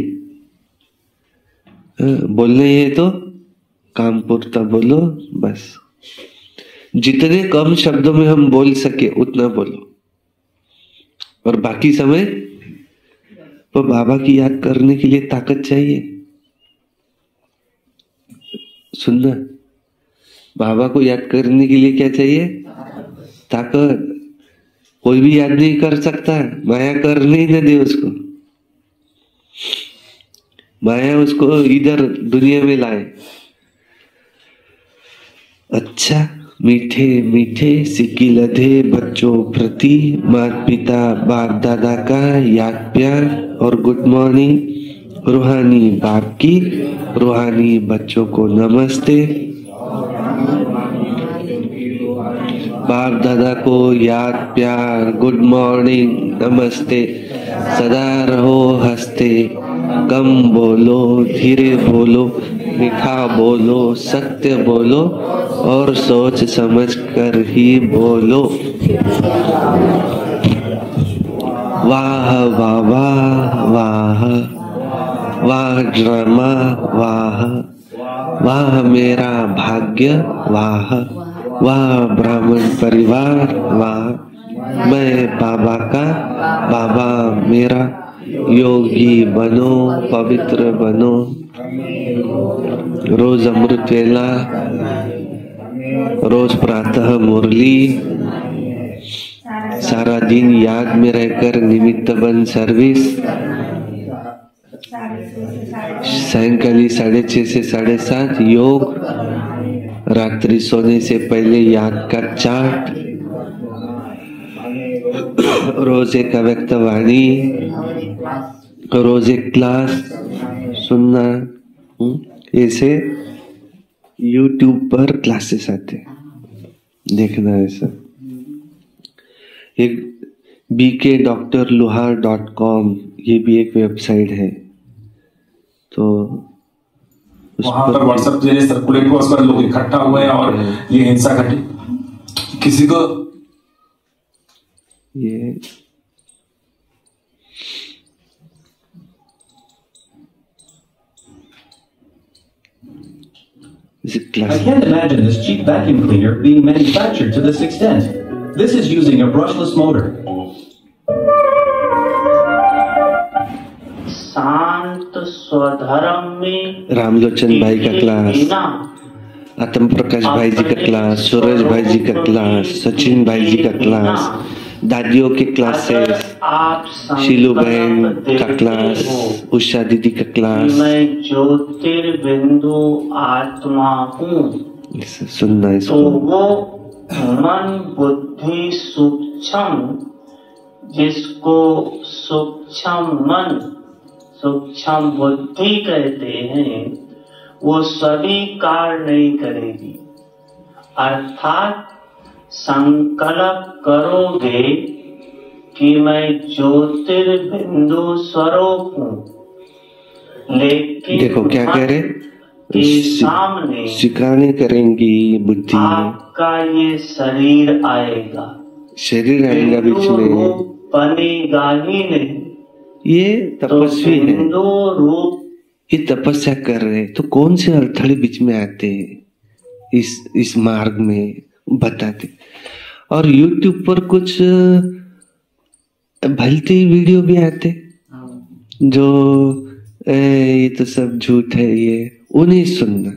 बोलना ही है तो काम पूरता बोलो बस। जितने कम शब्दों में हम बोल सके उतना बोलो, और बाकी समय तो बाबा की याद करने के लिए ताकत चाहिए। सुनना, बाबा को याद करने के लिए क्या चाहिए? ताकत। कोई भी याद नहीं कर सकता, माया करने ही न दे उसको। माया उसको इधर दुनिया में लाए। अच्छा, मीठे मीठे सिक्की लधे बच्चों प्रति माता पिता बाप दादा का याद प्यार और गुड मॉर्निंग। रूहानी बाप की, रूहानी बच्चों को नमस्ते। बाप दादा को याद प्यार, गुड मॉर्निंग, नमस्ते। सदा रहो हंसते, कम बोलो, धीरे बोलो, मीठा बोलो, सत्य बोलो और सोच समझ कर ही बोलो। वाह बाबा वाह, वाह ड्रामा वाह, वाह मेरा भाग्य वाह, वाह ब्राह्मण परिवार वाह, मैं बाबा का, बाबा मेरा। योगी बनो, पवित्र बनो। रोज अमृत वेला, रोज प्रातः मुरली, सारा दिन याद में रहकर निमित्त बन सर्विस। सायंकाली 6:30 से 7:30 योग, रात्रि सोने से पहले याद का चार्ट, रोज एक अव्यक्त वाणी, रोज एक क्लास सुनना। ऐसे YouTube पर क्लासेस आते, देखना। ऐसा bkdrluhar.com ये भी एक वेबसाइट है। तो वहां पर व्हाट्सएप जरिए सर्कुलेट हुआ, उसका लोग इकट्ठा हुए और ये हिंसा घटी। किसी को ये I can't imagine this cheap vacuum cleaner being manufactured to this extent. This is using a brushless motor. शांत स्वधर्म में रामलोचन भाई का क्लास, आत्म प्रकाश भाई जी का क्लास, सूरज भाई जी का क्लास, सचिन भाई जी का क्लास, दादियों के क्लासेस, शीलू बहन का क्लास, उषा दीदी का क्लास। मैं ज्योतिर्बिंदु आत्मा हूँ, सुनना इसको। तो वो मन बुद्धि सूक्ष्म, जिसको सूक्ष्म मन सूक्ष्म बुद्धि कहते हैं, वो स्वीकार नहीं करेगी। अर्थात संकल्प करोगे कि मैं ज्योतिर्बिंदु स्वरूप हूँ, लेकिन देखो क्या कह रहे, के सामने स्वीकार नहीं करेंगी बुद्धि, आपका ये शरीर आएगा, शरीर आएगा बीच में, बनेगा ही नहीं। ये तपस्वी है, रूप ये तपस्या कर रहे, तो कौन से अड़थड़े बीच में आते हैं इस मार्ग में बताते। और YouTube पर कुछ भलती वीडियो भी आते जो ये तो सब झूठ है, ये उन्हें सुनना।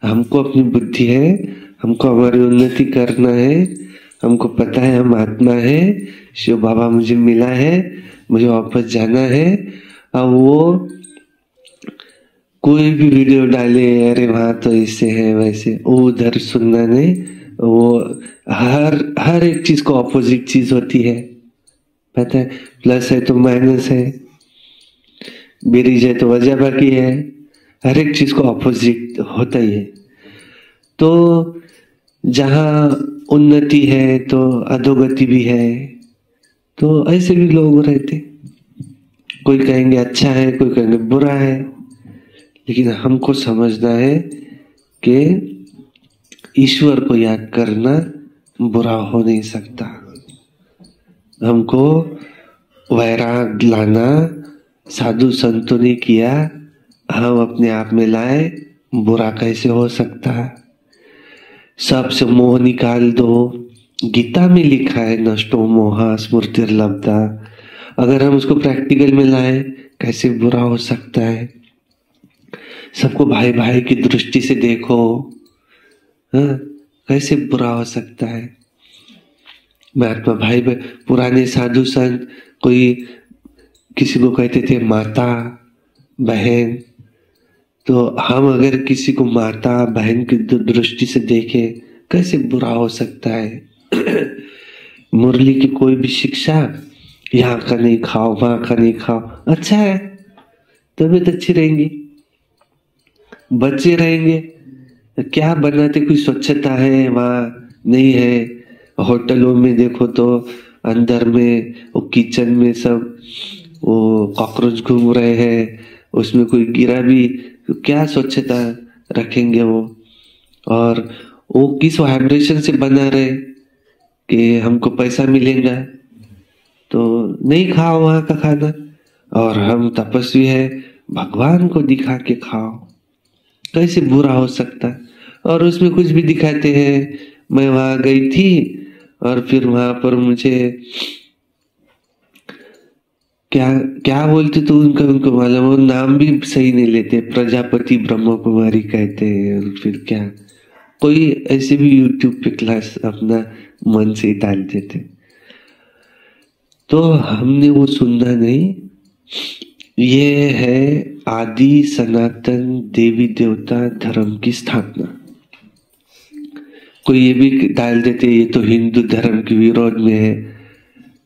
हमको अपनी बुद्धि है, हमको हमारी उन्नति करना है, हमको पता है हम आत्मा है, शिव बाबा मुझे मिला है, मुझे वापस जाना है। अब वो कोई भी वीडियो डाले, अरे वहां तो ऐसे है वैसे, वो उधर सुनना नहीं। वो हर एक चीज को ऑपोजिट चीज होती है, पता है। प्लस है तो माइनस है, बेरीज है तो वजह बाकी है, हर एक चीज को ऑपोजिट होता ही है। तो जहाँ उन्नति है तो अधोगति भी है, तो ऐसे भी लोग रहते, कोई कहेंगे अच्छा है, कोई कहेंगे बुरा है। लेकिन हमको समझना है कि ईश्वर को याद करना बुरा हो नहीं सकता। हमको वैराग लाना साधु संतों ने किया, हम अपने आप में लाए, बुरा कैसे हो सकता है। सबसे मोह निकाल दो, गीता में लिखा है नष्टो मोहा स्मृतिर्लब्धा। अगर हम उसको प्रैक्टिकल में लाए, कैसे बुरा हो सकता है। सबको भाई भाई की दृष्टि से देखो, हाँ कैसे बुरा हो सकता है। महात्मा भाई पुराने साधु संत कोई किसी को कहते थे माता बहन, तो हम अगर किसी को माता बहन की दृष्टि से देखें, कैसे बुरा हो सकता है। मुरली की कोई भी शिक्षा, यहाँ का नहीं खाओ, वहां का नहीं खाओ, अच्छा है, तबीयत अच्छी रहेंगी, बच्चे रहेंगे। क्या बनाते, कोई स्वच्छता है वहाँ नहीं है। होटलों में देखो तो अंदर में वो किचन में सब वो कॉकरोच घूम रहे हैं, उसमें कोई गिरा भी, तो क्या स्वच्छता रखेंगे वो। और वो किस वाइब्रेशन से बना रहे कि हमको पैसा मिलेगा, तो नहीं खाओ वहां का खाना। और हम तपस्वी है, भगवान को दिखा के खाओ, कैसे बुरा हो सकता है। और उसमें कुछ भी दिखाते हैं, मैं वहां गई थी और फिर वहां पर मुझे क्या क्या बोलते तो उनको मालूम, वो नाम भी सही नहीं लेते, प्रजापति ब्रह्म कुमारी कहते हैं। और फिर क्या कोई ऐसे भी YouTube पे क्लास अपना मन से डाल देते, तो हमने वो सुनना नहीं। ये है आदि सनातन देवी देवता धर्म की स्थापना। कोई ये भी डाल देते ये तो हिंदू धर्म के विरोध में है।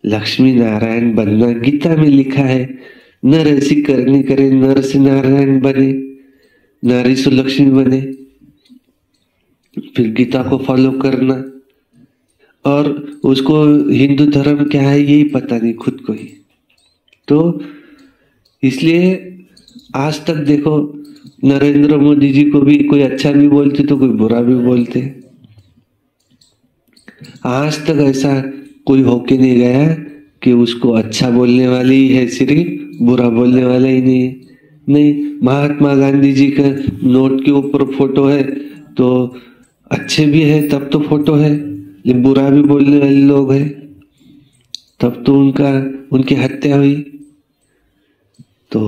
लक्ष्मी नारायण बनना गीता में लिखा है, नर ऐसी करनी करे, नर से नारायण बने, नारी से लक्ष्मी बने। फिर गीता को फॉलो करना, और उसको हिंदू धर्म क्या है यही पता नहीं खुद को ही। तो इसलिए आज तक देखो नरेंद्र मोदी जी को भी कोई अच्छा भी बोलते तो कोई बुरा भी बोलते। आज तक ऐसा कोई होके नहीं गया कि उसको अच्छा बोलने वाले ही है सिर्फ, बुरा बोलने वाला ही नहीं। नहीं, महात्मा गांधी जी का नोट के ऊपर फोटो है तो अच्छे भी है तब तो फोटो है, लेकिन बुरा भी बोलने वाले लोग हैं तब तो उनकी हत्या हुई। तो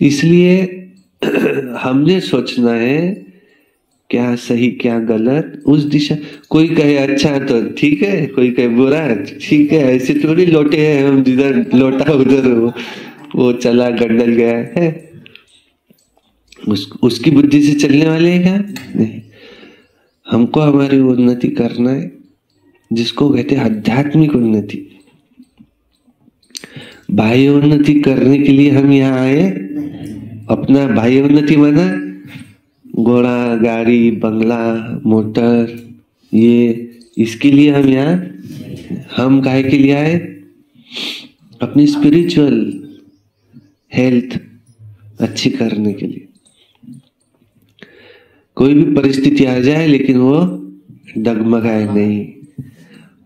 इसलिए हमने सोचना है क्या सही क्या गलत, उस दिशा। कोई कहे अच्छा तो ठीक है, कोई कहे बुरा ठीक है, ऐसे थोड़ी लोटे हैं हम, जिधर लोटा उधर वो चला गंडल गया है। उसकी बुद्धि से चलने वाले हैं क्या? नहीं, हमको हमारी उन्नति करना है, जिसको कहते हैं आध्यात्मिक उन्नति। बाह्य उन्नति करने के लिए हम यहाँ आए। अपना बाह्य उन्नति माना घोड़ा गाड़ी बंगला मोटर, ये इसके लिए हम यहाँ। हम काहे के लिए आए? अपनी स्पिरिचुअल हेल्थ अच्छी करने के लिए। कोई भी परिस्थिति आ जाए लेकिन वो डगमगाए नहीं,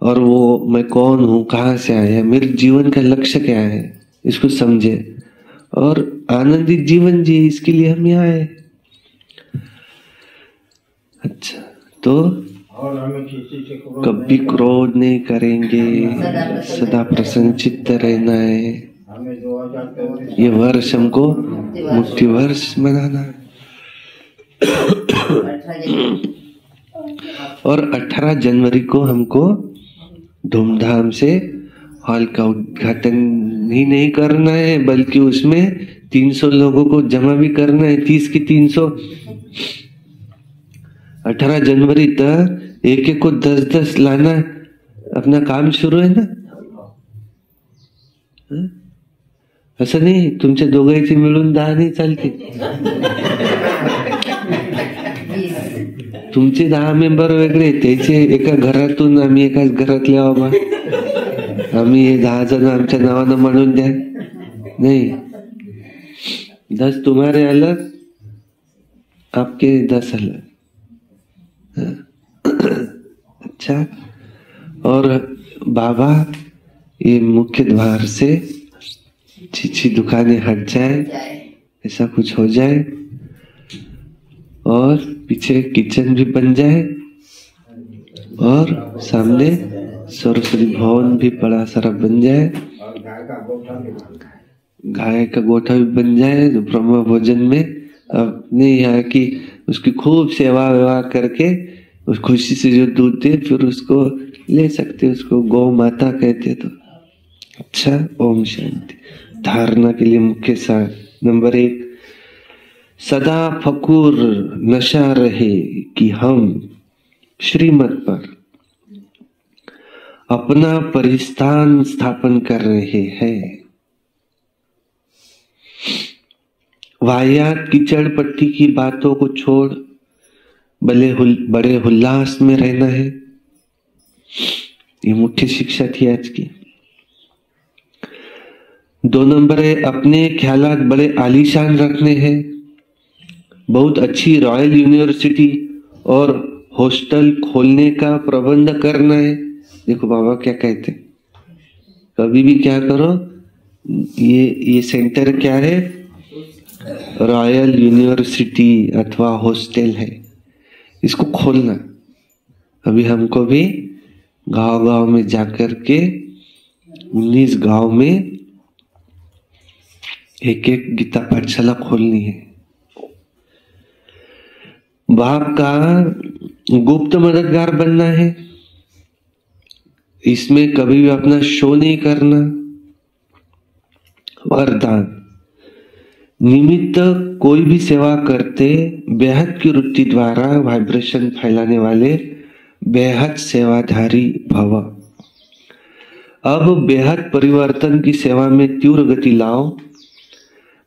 और वो मैं कौन हूं, कहाँ से आया, मेरे जीवन का लक्ष्य क्या है, इसको समझे और आनंदित जीवन जिए। इसके लिए हम यहाँ आए। अच्छा, तो कभी क्रोध नहीं करेंगे, सदा प्रसन्न चित्त रहना है। ये वर्ष हमको मुक्ति वर्ष मनाना है। और 18 जनवरी को हमको धूमधाम से हॉल का उद्घाटन ही नहीं करना है, बल्कि उसमें 300 लोगों को जमा भी करना है। 30 की 300, 18 जनवरी तक एक एक को 10-10 लाना अपना काम शुरू है ना। असं नाही तुमच्या दोघांची मिळून 10 नाही चालते। तुमचे 10 मेंबर वेगळे, त्याचे एका घरातून आम्ही एकाच घरातले बाबा, आम्ही हे 10 जण आमच्या नावानं म्हणून द्या। नहीं, 10 तुम्हारे अलग, आपके 10 अलग। अच्छा, और बाबा ये मुख्य द्वार से अच्छी दुकानें हट जाए, ऐसा कुछ हो जाए, और पीछे किचन भी बन जाए, और सामने सरस्वती भवन भी बड़ा सारा बन जाए, गाय का गोठा भी बन जाए, जो ब्रह्म भोजन में अपने यहाँ की उसकी खूब सेवा वेवा करके उस खुशी से जो दूध दे फिर उसको ले सकते, उसको गौ माता कहते। तो अच्छा, ओम शांति। धारणा के लिए मुख्य सार नंबर 1, सदा फकूर नशा रहे कि हम श्रीमत पर अपना परिस्थान स्थापन कर रहे हैं। वाहियात कीचड़ पट्टी की बातों को छोड़ बड़े उल्लास में रहना है। ये मुख्य शिक्षा थी आज की। 2 नंबर है, अपने ख्यालात बड़े आलीशान रखने हैं। बहुत अच्छी रॉयल यूनिवर्सिटी और हॉस्टल खोलने का प्रबंध करना है। देखो बाबा क्या कहते, कभी भी क्या करो, ये सेंटर क्या है, रॉयल यूनिवर्सिटी अथवा हॉस्टल है, इसको खोलना। अभी हमको भी गांव-गांव में जाकर के 19 गांव में एक गीता पाठशाला खोलनी है। बाप का गुप्त मददगार बनना है। इसमें कभी भी अपना शो नहीं करना। वरदान, निमित्त कोई भी सेवा करते बेहद की वृत्ति द्वारा वाइब्रेशन फैलाने वाले बेहद सेवाधारी भव। अब बेहद परिवर्तन की सेवा में तीव्र गति लाओ।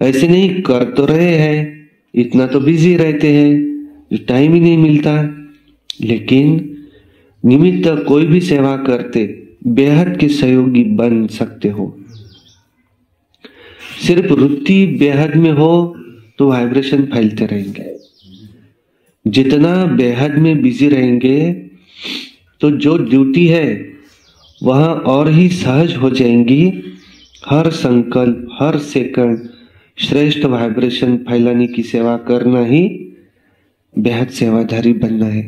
ऐसे नहीं कर तो रहे हैं, इतना तो बिजी रहते हैं जो टाइम ही नहीं मिलता, लेकिन निमित्त कोई भी सेवा करते बेहद के सहयोगी बन सकते हो। सिर्फ वृत्ति बेहद में हो तो वाइब्रेशन फैलते रहेंगे। जितना बेहद में बिजी रहेंगे तो जो ड्यूटी है वहां और ही सहज हो जाएंगी। हर संकल्प, हर सेकंड श्रेष्ठ वाइब्रेशन फैलाने की सेवा करना ही बेहद सेवाधारी बनना है।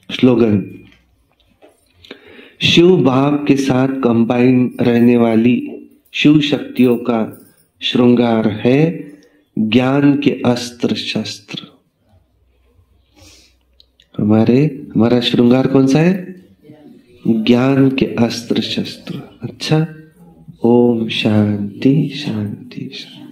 स्लोगन: शिव भाव के साथ कंबाइन रहने वाली शिव शक्तियों का श्रृंगार है ज्ञान के अस्त्र शस्त्र। हमारा श्रृंगार कौन सा है? ज्ञान के अस्त्र शस्त्र। अच्छा, ओम शांति शांति शांति।